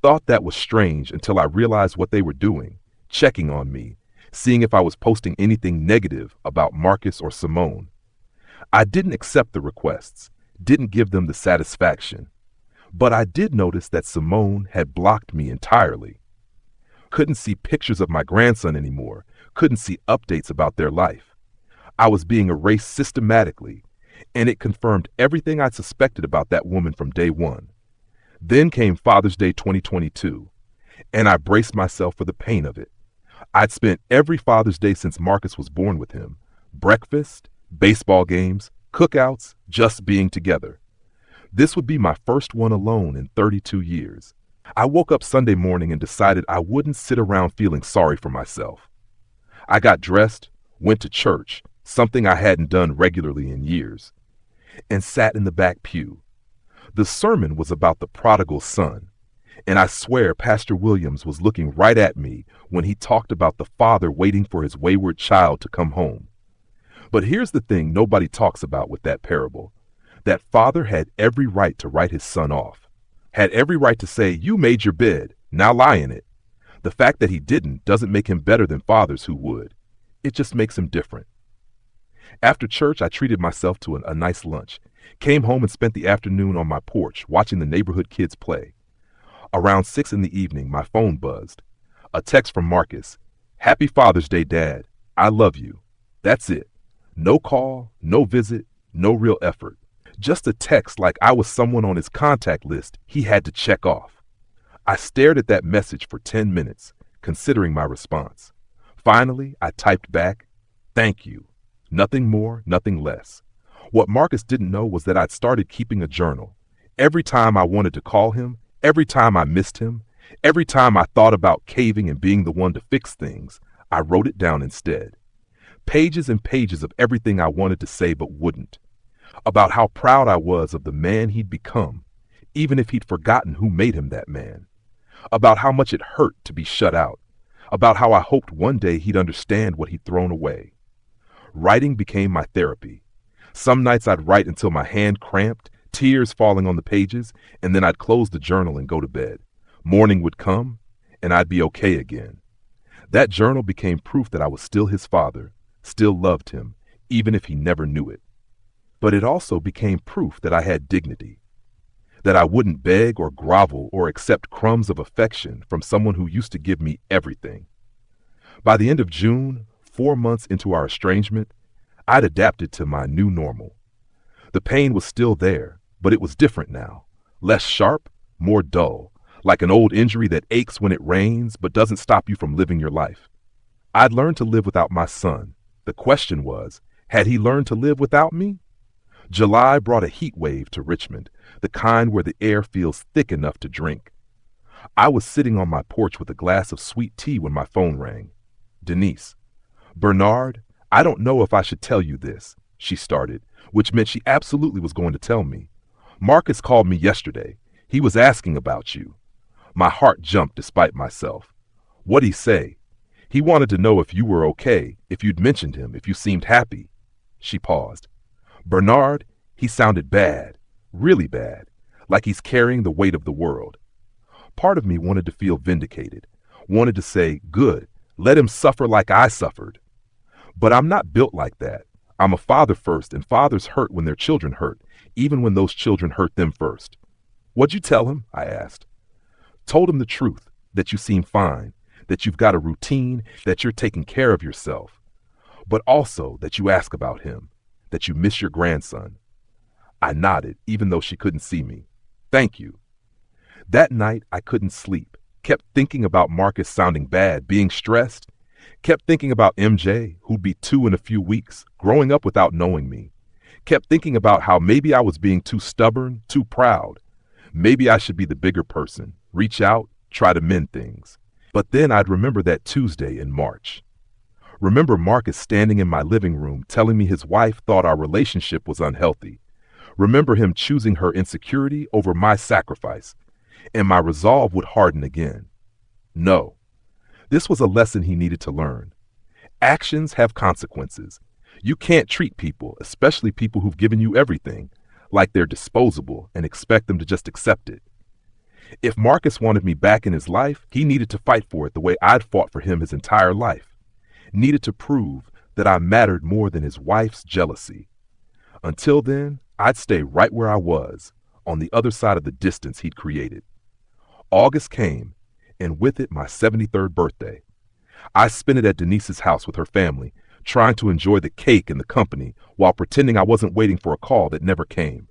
Thought that was strange until I realized what they were doing, checking on me, seeing if I was posting anything negative about Marcus or Simone. I didn't accept the requests, didn't give them the satisfaction. But I did notice that Simone had blocked me entirely. Couldn't see pictures of my grandson anymore, couldn't see updates about their life. I was being erased systematically, and it confirmed everything I'd suspected about that woman from day one. Then came Father's Day 2022, and I braced myself for the pain of it. I'd spent every Father's Day since Marcus was born with him. Breakfast, baseball games, cookouts, just being together. This would be my first one alone in 32 years. I woke up Sunday morning and decided I wouldn't sit around feeling sorry for myself. I got dressed, went to church, something I hadn't done regularly in years, and sat in the back pew. The sermon was about the prodigal son, and I swear Pastor Williams was looking right at me when he talked about the father waiting for his wayward child to come home. But here's the thing nobody talks about with that parable. That father had every right to write his son off, had every right to say, "You made your bed, now lie in it." The fact that he didn't doesn't make him better than fathers who would. It just makes him different. After church, I treated myself to a nice lunch, came home and spent the afternoon on my porch watching the neighborhood kids play. Around 6 in the evening, my phone buzzed. A text from Marcus. "Happy Father's Day, Dad. I love you." That's it. No call, no visit, no real effort. Just a text like I was someone on his contact list he had to check off. I stared at that message for 10 minutes, considering my response. Finally, I typed back, "Thank you." Nothing more, nothing less. What Marcus didn't know was that I'd started keeping a journal. Every time I wanted to call him, every time I missed him, every time I thought about caving and being the one to fix things, I wrote it down instead. Pages and pages of everything I wanted to say but wouldn't. About how proud I was of the man he'd become, even if he'd forgotten who made him that man. About how much it hurt to be shut out. About how I hoped one day he'd understand what he'd thrown away. Writing became my therapy. Some nights I'd write until my hand cramped, tears falling on the pages, and then I'd close the journal and go to bed. Morning would come, and I'd be okay again. That journal became proof that I was still his father, still loved him, even if he never knew it. But it also became proof that I had dignity, that I wouldn't beg or grovel or accept crumbs of affection from someone who used to give me everything. By the end of June, 4 months into our estrangement, I'd adapted to my new normal. The pain was still there, but it was different now. Less sharp, more dull, like an old injury that aches when it rains but doesn't stop you from living your life. I'd learned to live without my son. The question was, had he learned to live without me? July brought a heat wave to Richmond, the kind where the air feels thick enough to drink. I was sitting on my porch with a glass of sweet tea when my phone rang. Denise. "Bernard, I don't know if I should tell you this," she started, which meant she absolutely was going to tell me. "Marcus called me yesterday. He was asking about you." My heart jumped despite myself. "What'd he say?" "He wanted to know if you were okay, if you'd mentioned him, if you seemed happy." She paused. "Bernard, he sounded bad, really bad, like he's carrying the weight of the world. Part of me wanted to feel vindicated, wanted to say, good, let him suffer like I suffered. But I'm not built like that. I'm a father first, and fathers hurt when their children hurt, even when those children hurt them first. What'd you tell him? I asked. Told him the truth, that you seem fine, that you've got a routine, that you're taking care of yourself, but also that you ask about him, that you miss your grandson. I nodded, even though she couldn't see me. Thank you. That night, I couldn't sleep, kept thinking about Marcus sounding bad, being stressed, kept thinking about MJ, who'd be 2 in a few weeks, growing up without knowing me, kept thinking about how maybe I was being too stubborn, too proud. Maybe I should be the bigger person, reach out, try to mend things. But then I'd remember that Tuesday in March. Remember Marcus standing in my living room telling me his wife thought our relationship was unhealthy. Remember him choosing her insecurity over my sacrifice. And my resolve would harden again. No, this was a lesson he needed to learn. Actions have consequences. You can't treat people, especially people who've given you everything, like they're disposable and expect them to just accept it. If Marcus wanted me back in his life, he needed to fight for it the way I'd fought for him his entire life. Needed to prove that I mattered more than his wife's jealousy. Until then, I'd stay right where I was, on the other side of the distance he'd created. August came, and with it my 73rd birthday. I spent it at Denise's house with her family, trying to enjoy the cake and the company while pretending I wasn't waiting for a call that never came.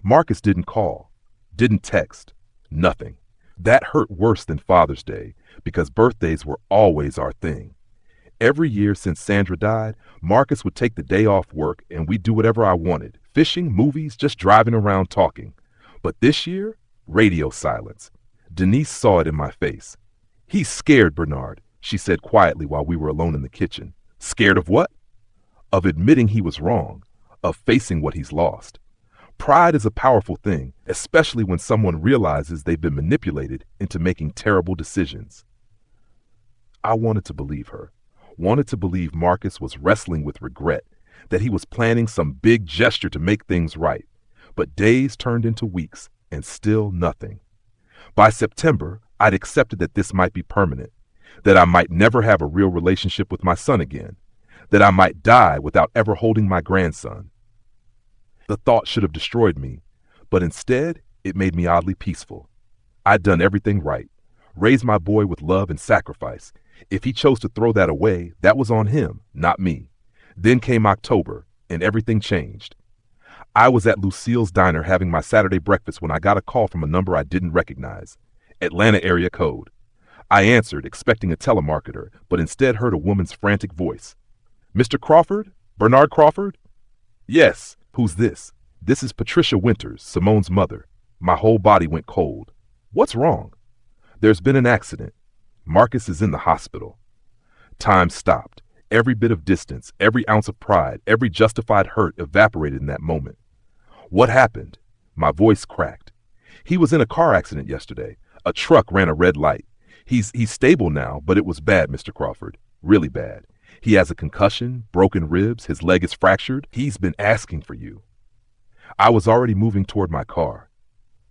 Marcus didn't call, didn't text, nothing. That hurt worse than Father's Day, because birthdays were always our thing. Every year since Sandra died, Marcus would take the day off work and we'd do whatever I wanted, fishing, movies, just driving around talking. But this year, radio silence. Denise saw it in my face. He's scared, Bernard, she said quietly while we were alone in the kitchen. Scared of what? Of admitting he was wrong, of facing what he's lost. Pride is a powerful thing, especially when someone realizes they've been manipulated into making terrible decisions. I wanted to believe her, wanted to believe Marcus was wrestling with regret, that he was planning some big gesture to make things right. But days turned into weeks, and still nothing. By September, I'd accepted that this might be permanent, that I might never have a real relationship with my son again, that I might die without ever holding my grandson. The thought should have destroyed me, but instead, it made me oddly peaceful. I'd done everything right, raised my boy with love and sacrifice. If he chose to throw that away, that was on him, not me. Then came October, and everything changed. I was at Lucille's diner having my Saturday breakfast when I got a call from a number I didn't recognize. Atlanta area code. I answered, expecting a telemarketer, but instead heard a woman's frantic voice. Mr. Crawford? Bernard Crawford? Yes. Who's this? This is Patricia Winters, Simone's mother. My whole body went cold. What's wrong? There's been an accident. Marcus is in the hospital. Time stopped. Every bit of distance, every ounce of pride, every justified hurt evaporated in that moment. What happened? My voice cracked. He was in a car accident yesterday. A truck ran a red light. He's stable now, but it was bad, Mr. Crawford. Really bad. He has a concussion, broken ribs, his leg is fractured. He's been asking for you. I was already moving toward my car.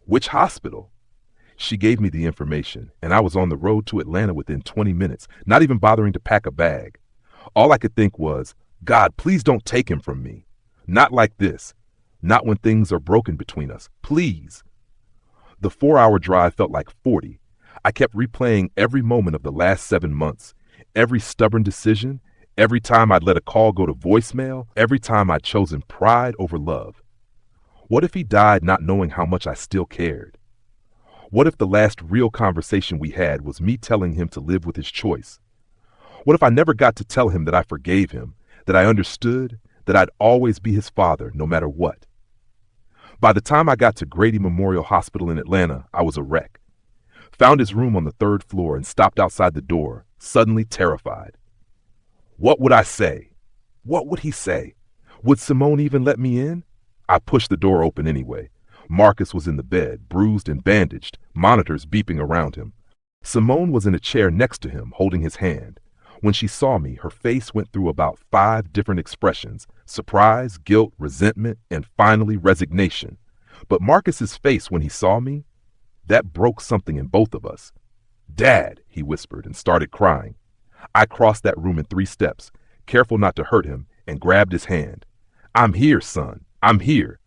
Which hospital? She gave me the information, and I was on the road to Atlanta within 20 minutes, not even bothering to pack a bag. All I could think was, God, please don't take him from me. Not like this. Not when things are broken between us. Please. The 4-hour drive felt like 40. I kept replaying every moment of the last 7 months, every stubborn decision, every time I'd let a call go to voicemail, every time I'd chosen pride over love. What if he died not knowing how much I still cared? What if the last real conversation we had was me telling him to live with his choice? What if I never got to tell him that I forgave him, that I understood, that I'd always be his father no matter what? By the time I got to Grady Memorial Hospital in Atlanta, I was a wreck. Found his room on the 3rd floor and stopped outside the door, suddenly terrified. What would I say? What would he say? Would Simone even let me in? I pushed the door open anyway. Marcus was in the bed, bruised and bandaged, monitors beeping around him. Simone was in a chair next to him, holding his hand. When she saw me, her face went through about 5 different expressions: surprise, guilt, resentment, and finally resignation. But Marcus's face when he saw me, that broke something in both of us. "Dad," he whispered and started crying. I crossed that room in 3 steps, careful not to hurt him, and grabbed his hand. "I'm here, son. I'm here."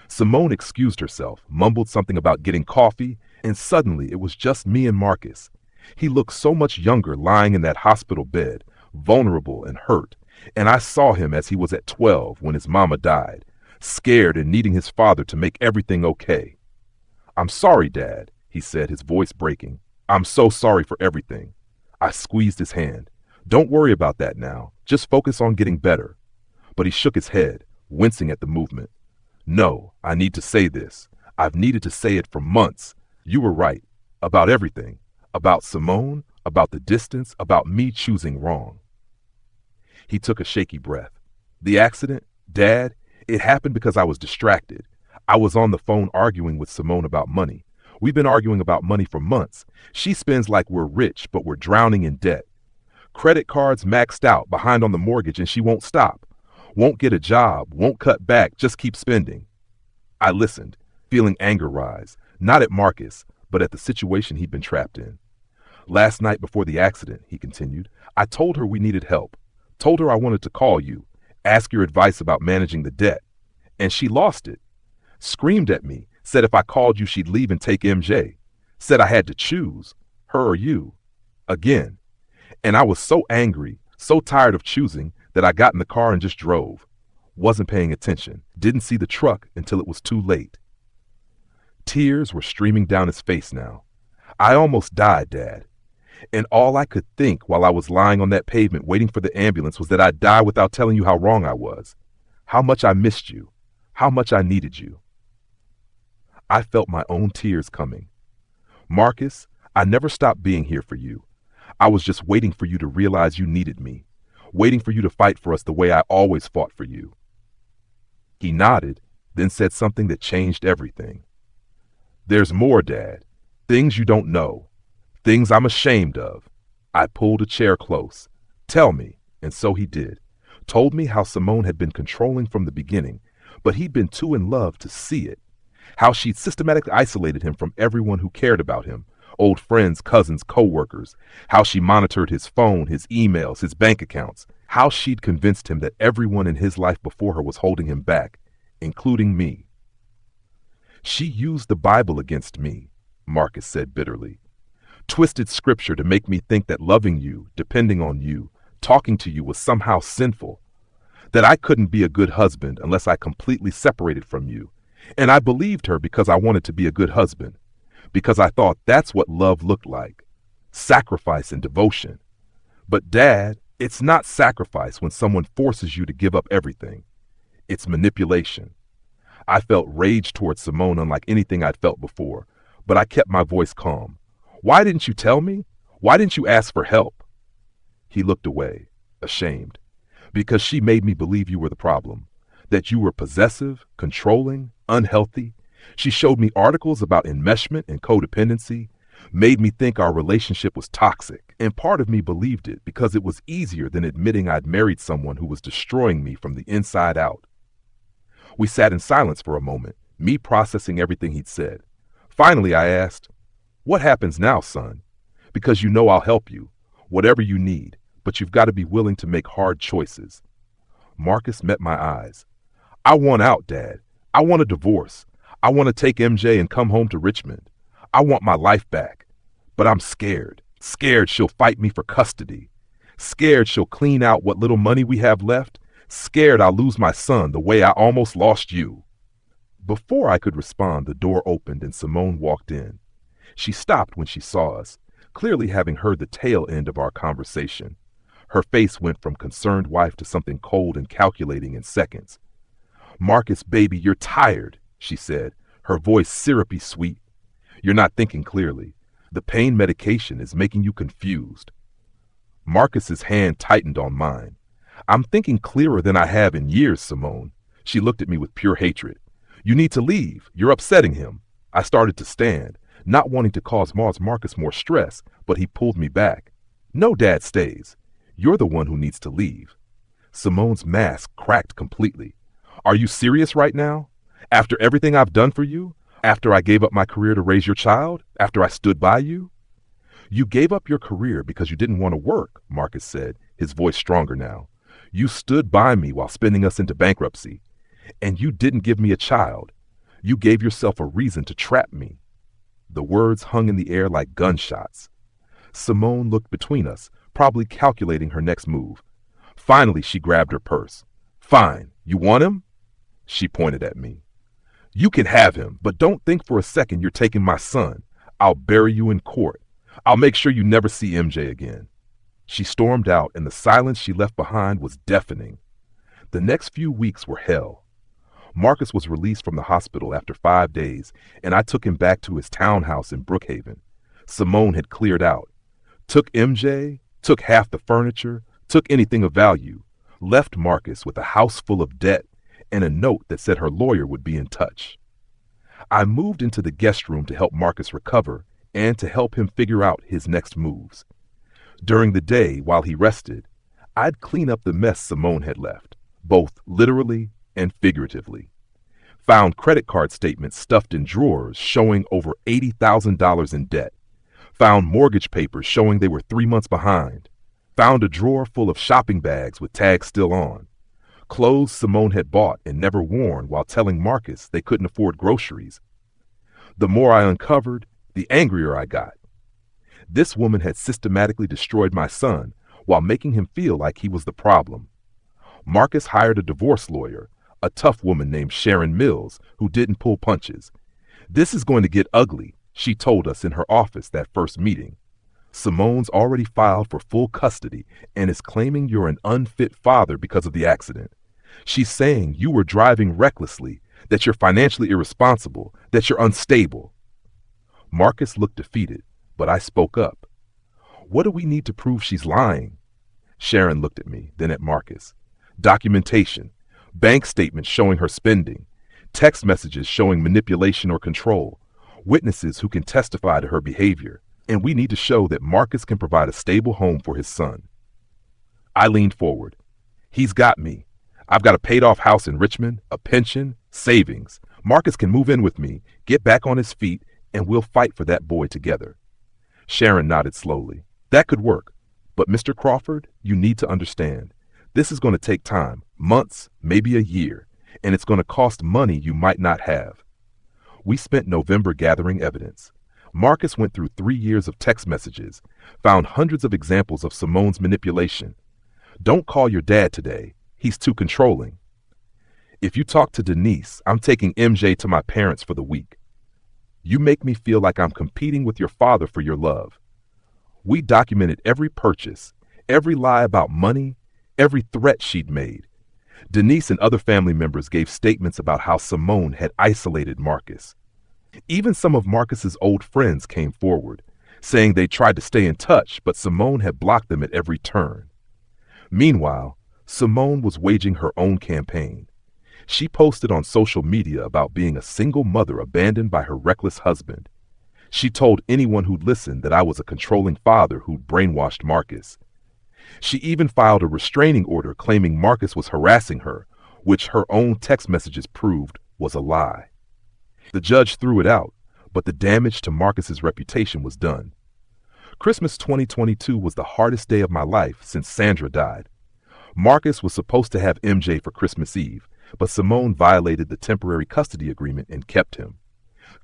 Simone excused herself, mumbled something about getting coffee, and suddenly it was just me and Marcus. He looked so much younger lying in that hospital bed, vulnerable and hurt, and I saw him as he was at 12 when his mama died, scared and needing his father to make everything okay. "I'm sorry, Dad," he said, his voice breaking. "I'm so sorry for everything." I squeezed his hand. "Don't worry about that now. Just focus on getting better." But he shook his head, wincing at the movement. "No, I need to say this. I've needed to say it for months. You were right. About everything. About Simone, about the distance, about me choosing wrong." He took a shaky breath. "The accident, Dad, it happened because I was distracted. I was on the phone arguing with Simone about money. We've been arguing about money for months. She spends like we're rich, but we're drowning in debt. Credit cards maxed out, behind on the mortgage, and she won't stop. Won't get a job, won't cut back, just keep spending." I listened, feeling anger rise, not at Marcus, but at the situation he'd been trapped in. "Last night before the accident," he continued, "I told her we needed help. Told her I wanted to call you, ask your advice about managing the debt. And she lost it. Screamed at me, said if I called you she'd leave and take MJ. Said I had to choose, her or you. Again. And I was so angry, so tired of choosing, that I got in the car and just drove. Wasn't paying attention. Didn't see the truck until it was too late." Tears were streaming down his face now. "I almost died, Dad. And all I could think while I was lying on that pavement waiting for the ambulance was that I'd die without telling you how wrong I was. How much I missed you. How much I needed you." I felt my own tears coming. "Marcus, I never stopped being here for you. I was just waiting for you to realize you needed me. Waiting for you to fight for us the way I always fought for you." He nodded, then said something that changed everything. "There's more, Dad. Things you don't know. Things I'm ashamed of." I pulled a chair close. "Tell me." And so he did. Told me how Simone had been controlling from the beginning, but he'd been too in love to see it. How she'd systematically isolated him from everyone who cared about him. Old friends, cousins, co-workers. How she monitored his phone, his emails, his bank accounts. How she'd convinced him that everyone in his life before her was holding him back, including me. "She used the Bible against me," Marcus said bitterly. "Twisted scripture to make me think that loving you, depending on you, talking to you was somehow sinful. That I couldn't be a good husband unless I completely separated from you. And I believed her because I wanted to be a good husband. Because I thought that's what love looked like. Sacrifice and devotion. But Dad, it's not sacrifice when someone forces you to give up everything. It's manipulation." I felt rage towards Simone unlike anything I'd felt before, but I kept my voice calm. "Why didn't you tell me? Why didn't you ask for help?" He looked away, ashamed. "Because she made me believe you were the problem. That you were possessive, controlling, unhealthy. She showed me articles about enmeshment and codependency, made me think our relationship was toxic, and part of me believed it because it was easier than admitting I'd married someone who was destroying me from the inside out." We sat in silence for a moment, me processing everything he'd said. Finally, I asked, "What happens now, son? Because you know I'll help you, whatever you need, but you've got to be willing to make hard choices." Marcus met my eyes. "I want out, Dad. I want a divorce. I want to take MJ and come home to Richmond. I want my life back. But I'm scared. Scared she'll fight me for custody. Scared she'll clean out what little money we have left. Scared I'll lose my son the way I almost lost you." Before I could respond, the door opened and Simone walked in. She stopped when she saw us, clearly having heard the tail end of our conversation. Her face went from concerned wife to something cold and calculating in seconds. "Marcus, baby, you're tired," she said, her voice syrupy sweet. "You're not thinking clearly. The pain medication is making you confused." Marcus's hand tightened on mine. "I'm thinking clearer than I have in years, Simone." She looked at me with pure hatred. "You need to leave. You're upsetting him." I started to stand, not wanting to cause Marcus more stress, but he pulled me back. "No, Dad stays. You're the one who needs to leave." Simone's mask cracked completely. "Are you serious right now? After everything I've done for you? After I gave up my career to raise your child? After I stood by you? You gave up your career because you didn't want to work, Marcus said, his voice stronger now. You stood by me while spinning us into bankruptcy. And you didn't give me a child. You gave yourself a reason to trap me. The words hung in the air like gunshots. Simone looked between us, probably calculating her next move. Finally, she grabbed her purse. Fine, you want him? She pointed at me. You can have him, but don't think for a second you're taking my son. I'll bury you in court. I'll make sure you never see MJ again. She stormed out, and the silence she left behind was deafening. The next few weeks were hell. Marcus was released from the hospital after 5 days, and I took him back to his townhouse in Brookhaven. Simone had cleared out. Took MJ, took half the furniture, took anything of value, left Marcus with a house full of debt and a note that said her lawyer would be in touch. I moved into the guest room to help Marcus recover and to help him figure out his next moves. During the day, while he rested, I'd clean up the mess Simone had left, both literally and figuratively. Found credit card statements stuffed in drawers showing over $80,000 in debt. Found mortgage papers showing they were 3 months behind. Found a drawer full of shopping bags with tags still on. Clothes Simone had bought and never worn while telling Marcus they couldn't afford groceries. The more I uncovered, the angrier I got. This woman had systematically destroyed my son while making him feel like he was the problem. Marcus hired a divorce lawyer, a tough woman named Sharon Mills, who didn't pull punches. This is going to get ugly, she told us in her office that first meeting. Simone's already filed for full custody and is claiming you're an unfit father because of the accident. She's saying you were driving recklessly, that you're financially irresponsible, that you're unstable. Marcus looked defeated, but I spoke up. What do we need to prove she's lying? Sharon looked at me, then at Marcus. Documentation, bank statements showing her spending, text messages showing manipulation or control, witnesses who can testify to her behavior, and we need to show that Marcus can provide a stable home for his son. I leaned forward. He's got me. I've got a paid-off house in Richmond, a pension, savings. Marcus can move in with me, get back on his feet, and we'll fight for that boy together. Sharon nodded slowly. That could work. But Mr. Crawford, you need to understand. This is going to take time, months, maybe a year, and it's going to cost money you might not have. We spent November gathering evidence. Marcus went through 3 years of text messages, found hundreds of examples of Simone's manipulation. Don't call your dad today. He's too controlling. If you talk to Denise, I'm taking MJ to my parents for the week. You make me feel like I'm competing with your father for your love. We documented every purchase, every lie about money, every threat she'd made. Denise and other family members gave statements about how Simone had isolated Marcus. Even some of Marcus's old friends came forward, saying they tried to stay in touch, but Simone had blocked them at every turn. Meanwhile, Simone was waging her own campaign. She posted on social media about being a single mother abandoned by her reckless husband. She told anyone who'd listen that I was a controlling father who'd brainwashed Marcus. She even filed a restraining order claiming Marcus was harassing her, which her own text messages proved was a lie. The judge threw it out, but the damage to Marcus's reputation was done. Christmas 2022 was the hardest day of my life since Sandra died. Marcus was supposed to have MJ for Christmas Eve, but Simone violated the temporary custody agreement and kept him.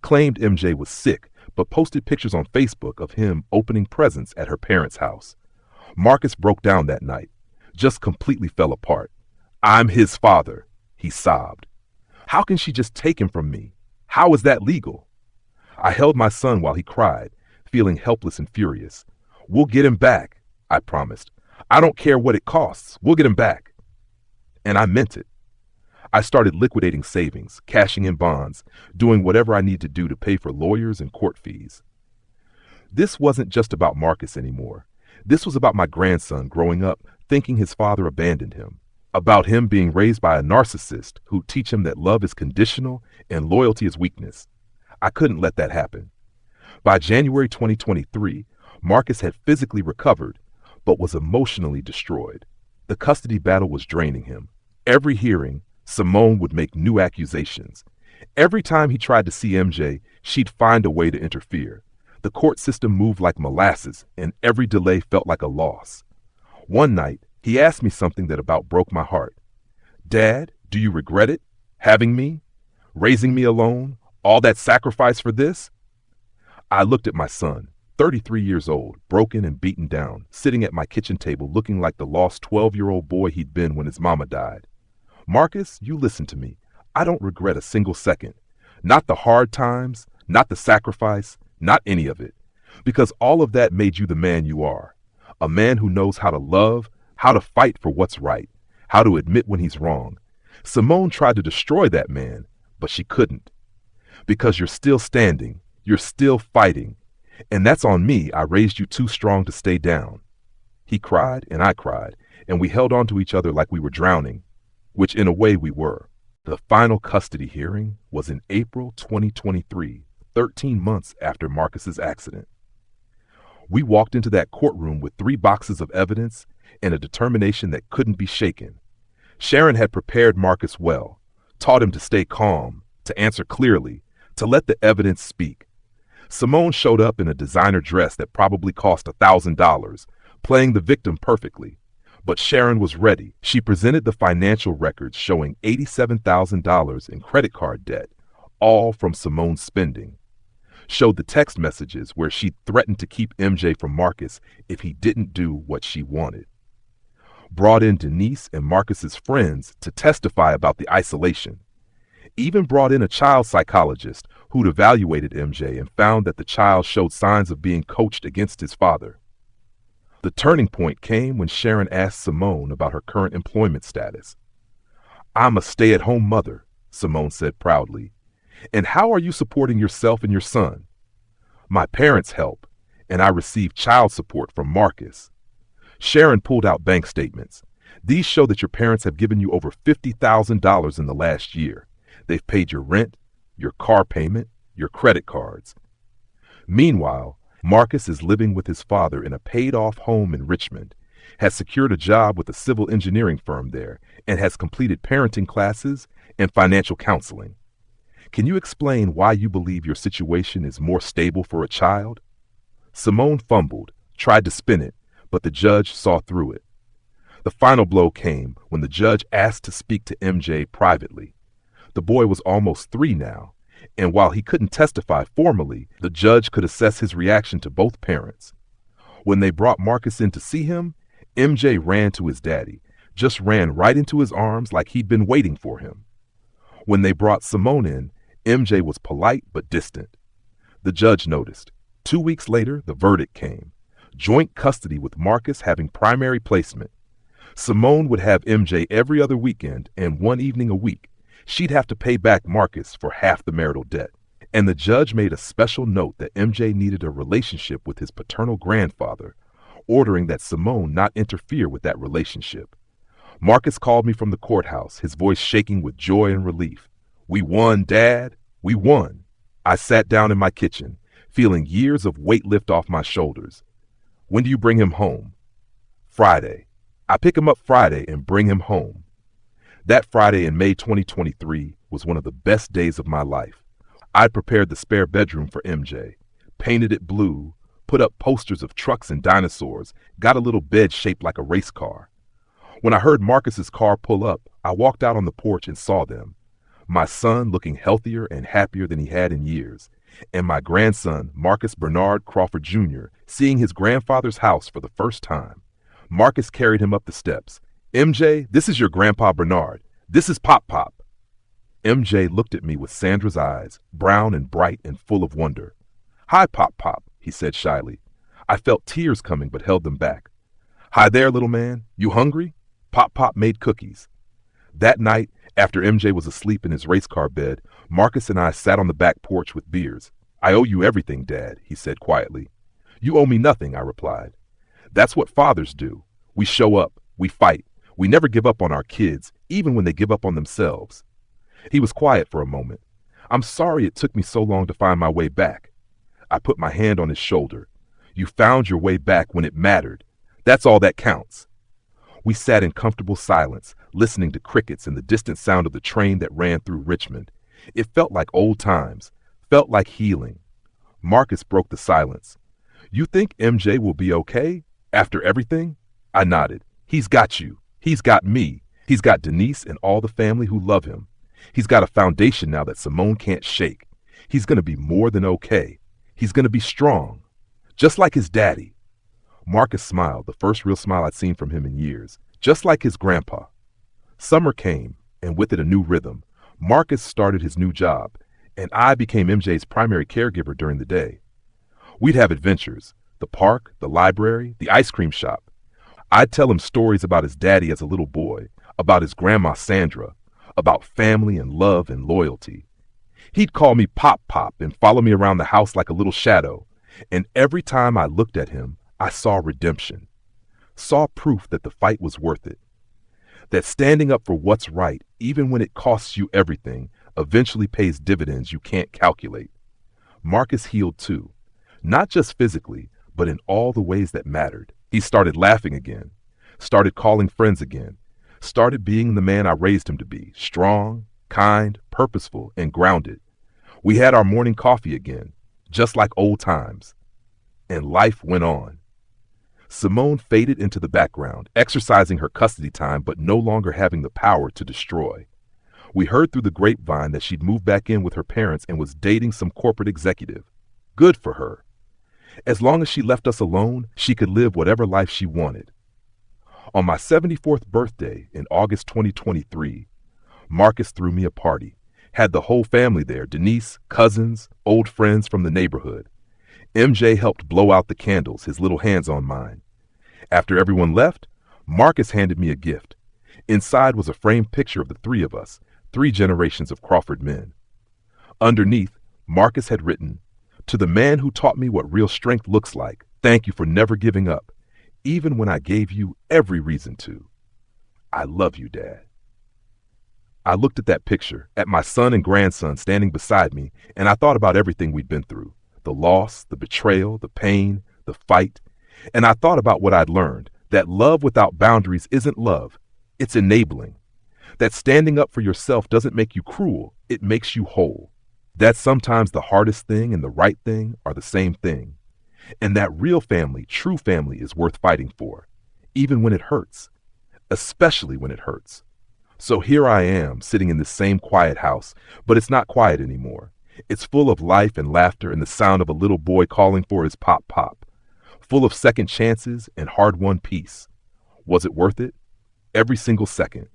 Claimed MJ was sick, but posted pictures on Facebook of him opening presents at her parents' house. Marcus broke down that night, just completely fell apart. I'm his father, he sobbed. How can she just take him from me? How is that legal? I held my son while he cried, feeling helpless and furious. We'll get him back, I promised. I don't care what it costs. We'll get him back. And I meant it. I started liquidating savings, cashing in bonds, doing whatever I need to do to pay for lawyers and court fees. This wasn't just about Marcus anymore. This was about my grandson growing up thinking his father abandoned him, about him being raised by a narcissist who'd teach him that love is conditional and loyalty is weakness. I couldn't let that happen. By January 2023, Marcus had physically recovered, but was emotionally destroyed. The custody battle was draining him. Every hearing, Simone would make new accusations. Every time he tried to see MJ, she'd find a way to interfere. The court system moved like molasses, and every delay felt like a loss. One night, he asked me something that about broke my heart. "Dad, do you regret it? Having me? Raising me alone? All that sacrifice for this?" I looked at my son, 33 years old, broken and beaten down, sitting at my kitchen table looking like the lost 12-year-old boy he'd been when his mama died. "Marcus, you listen to me. I don't regret a single second. Not the hard times, not the sacrifice, not any of it. Because all of that made you the man you are. A man who knows how to love, how to fight for what's right, how to admit when he's wrong. Simone tried to destroy that man, but she couldn't. Because you're still standing, you're still fighting. And that's on me. I raised you too strong to stay down." He cried and I cried, and we held on to each other like we were drowning, which in a way we were. The final custody hearing was in April 2023, 13 months after Marcus's accident. We walked into that courtroom with 3 boxes of evidence and a determination that couldn't be shaken. Sharon had prepared Marcus well, taught him to stay calm, to answer clearly, to let the evidence speak. Simone showed up in a designer dress that probably cost $1,000, playing the victim perfectly. But Sharon was ready. She presented the financial records showing $87,000 in credit card debt, all from Simone's spending. Showed the text messages where she threatened to keep MJ from Marcus if he didn't do what she wanted. Brought in Denise and Marcus's friends to testify about the isolation. Even brought in a child psychologist who'd evaluated MJ and found that the child showed signs of being coached against his father. The turning point came when Sharon asked Simone about her current employment status. "I'm a stay-at-home mother," Simone said proudly. "And how are you supporting yourself and your son?" "My parents help, and I receive child support from Marcus." Sharon pulled out bank statements. "These show that your parents have given you over $50,000 in the last year. They've paid your rent, your car payment, your credit cards." Meanwhile, Marcus is living with his father in a paid-off home in Richmond, has secured a job with a civil engineering firm there, and has completed parenting classes and financial counseling. "Can you explain why you believe your situation is more stable for a child?" Simone fumbled, tried to spin it, but the judge saw through it. The final blow came when the judge asked to speak to MJ privately. The boy was almost 3 now, and while he couldn't testify formally, the judge could assess his reaction to both parents. When they brought Marcus in to see him, MJ ran to his daddy, just ran right into his arms like he'd been waiting for him. When they brought Simone in, MJ was polite but distant. The judge noticed. 2 weeks later, the verdict came. Joint custody with Marcus having primary placement. Simone would have MJ every other weekend and 1 evening a week. She'd have to pay back Marcus for half the marital debt. And the judge made a special note that MJ needed a relationship with his paternal grandfather, ordering that Simone not interfere with that relationship. Marcus called me from the courthouse, his voice shaking with joy and relief. "We won, Dad. We won." I sat down in my kitchen, feeling years of weight lift off my shoulders. "When do you bring him home?" "Friday. I pick him up Friday and bring him home." That Friday in May 2023 was one of the best days of my life. I'd prepared the spare bedroom for MJ, painted it blue, put up posters of trucks and dinosaurs, got a little bed shaped like a race car. When I heard Marcus's car pull up, I walked out on the porch and saw them. My son looking healthier and happier than he had in years, and my grandson, Marcus Bernard Crawford Jr., seeing his grandfather's house for the first time. Marcus carried him up the steps. "MJ, this is your Grandpa Bernard. This is Pop Pop." MJ looked at me with Sandra's eyes, brown and bright and full of wonder. "Hi, Pop Pop," he said shyly. I felt tears coming but held them back. "Hi there, little man. You hungry?" Pop Pop made cookies. That night, after MJ was asleep in his race car bed, Marcus and I sat on the back porch with beers. "I owe you everything, Dad," he said quietly. "You owe me nothing," I replied. "That's what fathers do. We show up. We fight. We never give up on our kids, even when they give up on themselves." He was quiet for a moment. "I'm sorry it took me so long to find my way back." I put my hand on his shoulder. "You found your way back when it mattered. That's all that counts." We sat in comfortable silence, listening to crickets and the distant sound of the train that ran through Richmond. It felt like old times, felt like healing. Marcus broke the silence. You think MJ will be okay after everything? I nodded. He's got you. He's got me. He's got Denise and all the family who love him. He's got a foundation now that Simone can't shake. He's going to be more than okay. He's going to be strong, just like his daddy. Marcus smiled, the first real smile I'd seen from him in years, just like his grandpa. Summer came, and with it a new rhythm. Marcus started his new job, and I became MJ's primary caregiver during the day. We'd have adventures, the park, the library, the ice cream shop. I'd tell him stories about his daddy as a little boy, about his grandma Sandra, about family and love and loyalty. He'd call me Pop Pop and follow me around the house like a little shadow, and every time I looked at him, I saw redemption, saw proof that the fight was worth it, that standing up for what's right, even when it costs you everything, eventually pays dividends you can't calculate. Marcus healed too, not just physically, but in all the ways that mattered. He started laughing again, started calling friends again, started being the man I raised him to be, strong, kind, purposeful, and grounded. We had our morning coffee again, just like old times. And life went on. Simone faded into the background, exercising her custody time but no longer having the power to destroy. We heard through the grapevine that she'd moved back in with her parents and was dating some corporate executive. Good for her. As long as she left us alone, she could live whatever life she wanted. On my 74th birthday in August 2023, Marcus threw me a party. Had the whole family there, Denise, cousins, old friends from the neighborhood. MJ helped blow out the candles, his little hands on mine. After everyone left, Marcus handed me a gift. Inside was a framed picture of the three of us, 3 generations of Crawford men. Underneath, Marcus had written, "To the man who taught me what real strength looks like, thank you for never giving up, even when I gave you every reason to. I love you, Dad." I looked at that picture, at my son and grandson standing beside me, and I thought about everything we'd been through. The loss, the betrayal, the pain, the fight. And I thought about what I'd learned, that love without boundaries isn't love, it's enabling. That standing up for yourself doesn't make you cruel, it makes you whole. That sometimes the hardest thing and the right thing are the same thing. And that real family, true family, is worth fighting for, even when it hurts, especially when it hurts. So here I am, sitting in this same quiet house, but it's not quiet anymore. It's full of life and laughter and the sound of a little boy calling for his pop pop. Full of second chances and hard-won peace. Was it worth it? Every single second.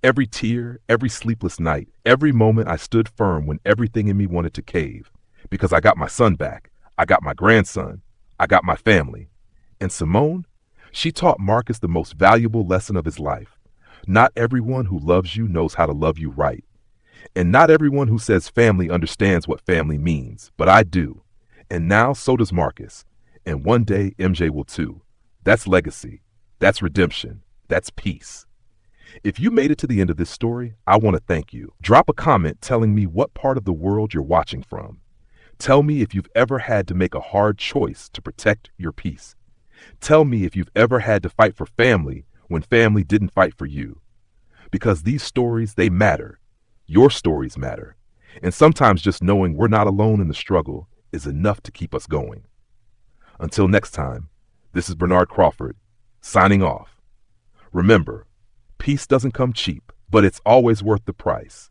Every tear, every sleepless night, every moment I stood firm when everything in me wanted to cave. Because I got my son back. I got my grandson. I got my family. And Simone? She taught Marcus the most valuable lesson of his life. Not everyone who loves you knows how to love you right. And not everyone who says family understands what family means, but I do. And now so does Marcus. And one day MJ will too. That's legacy. That's redemption. That's peace. If you made it to the end of this story, I want to thank you. Drop a comment telling me what part of the world you're watching from. Tell me if you've ever had to make a hard choice to protect your peace. Tell me if you've ever had to fight for family when family didn't fight for you. Because these stories, they matter. Your stories matter. And sometimes just knowing we're not alone in the struggle is enough to keep us going. Until next time, this is Bernard Crawford, signing off. Remember, peace doesn't come cheap, but it's always worth the price.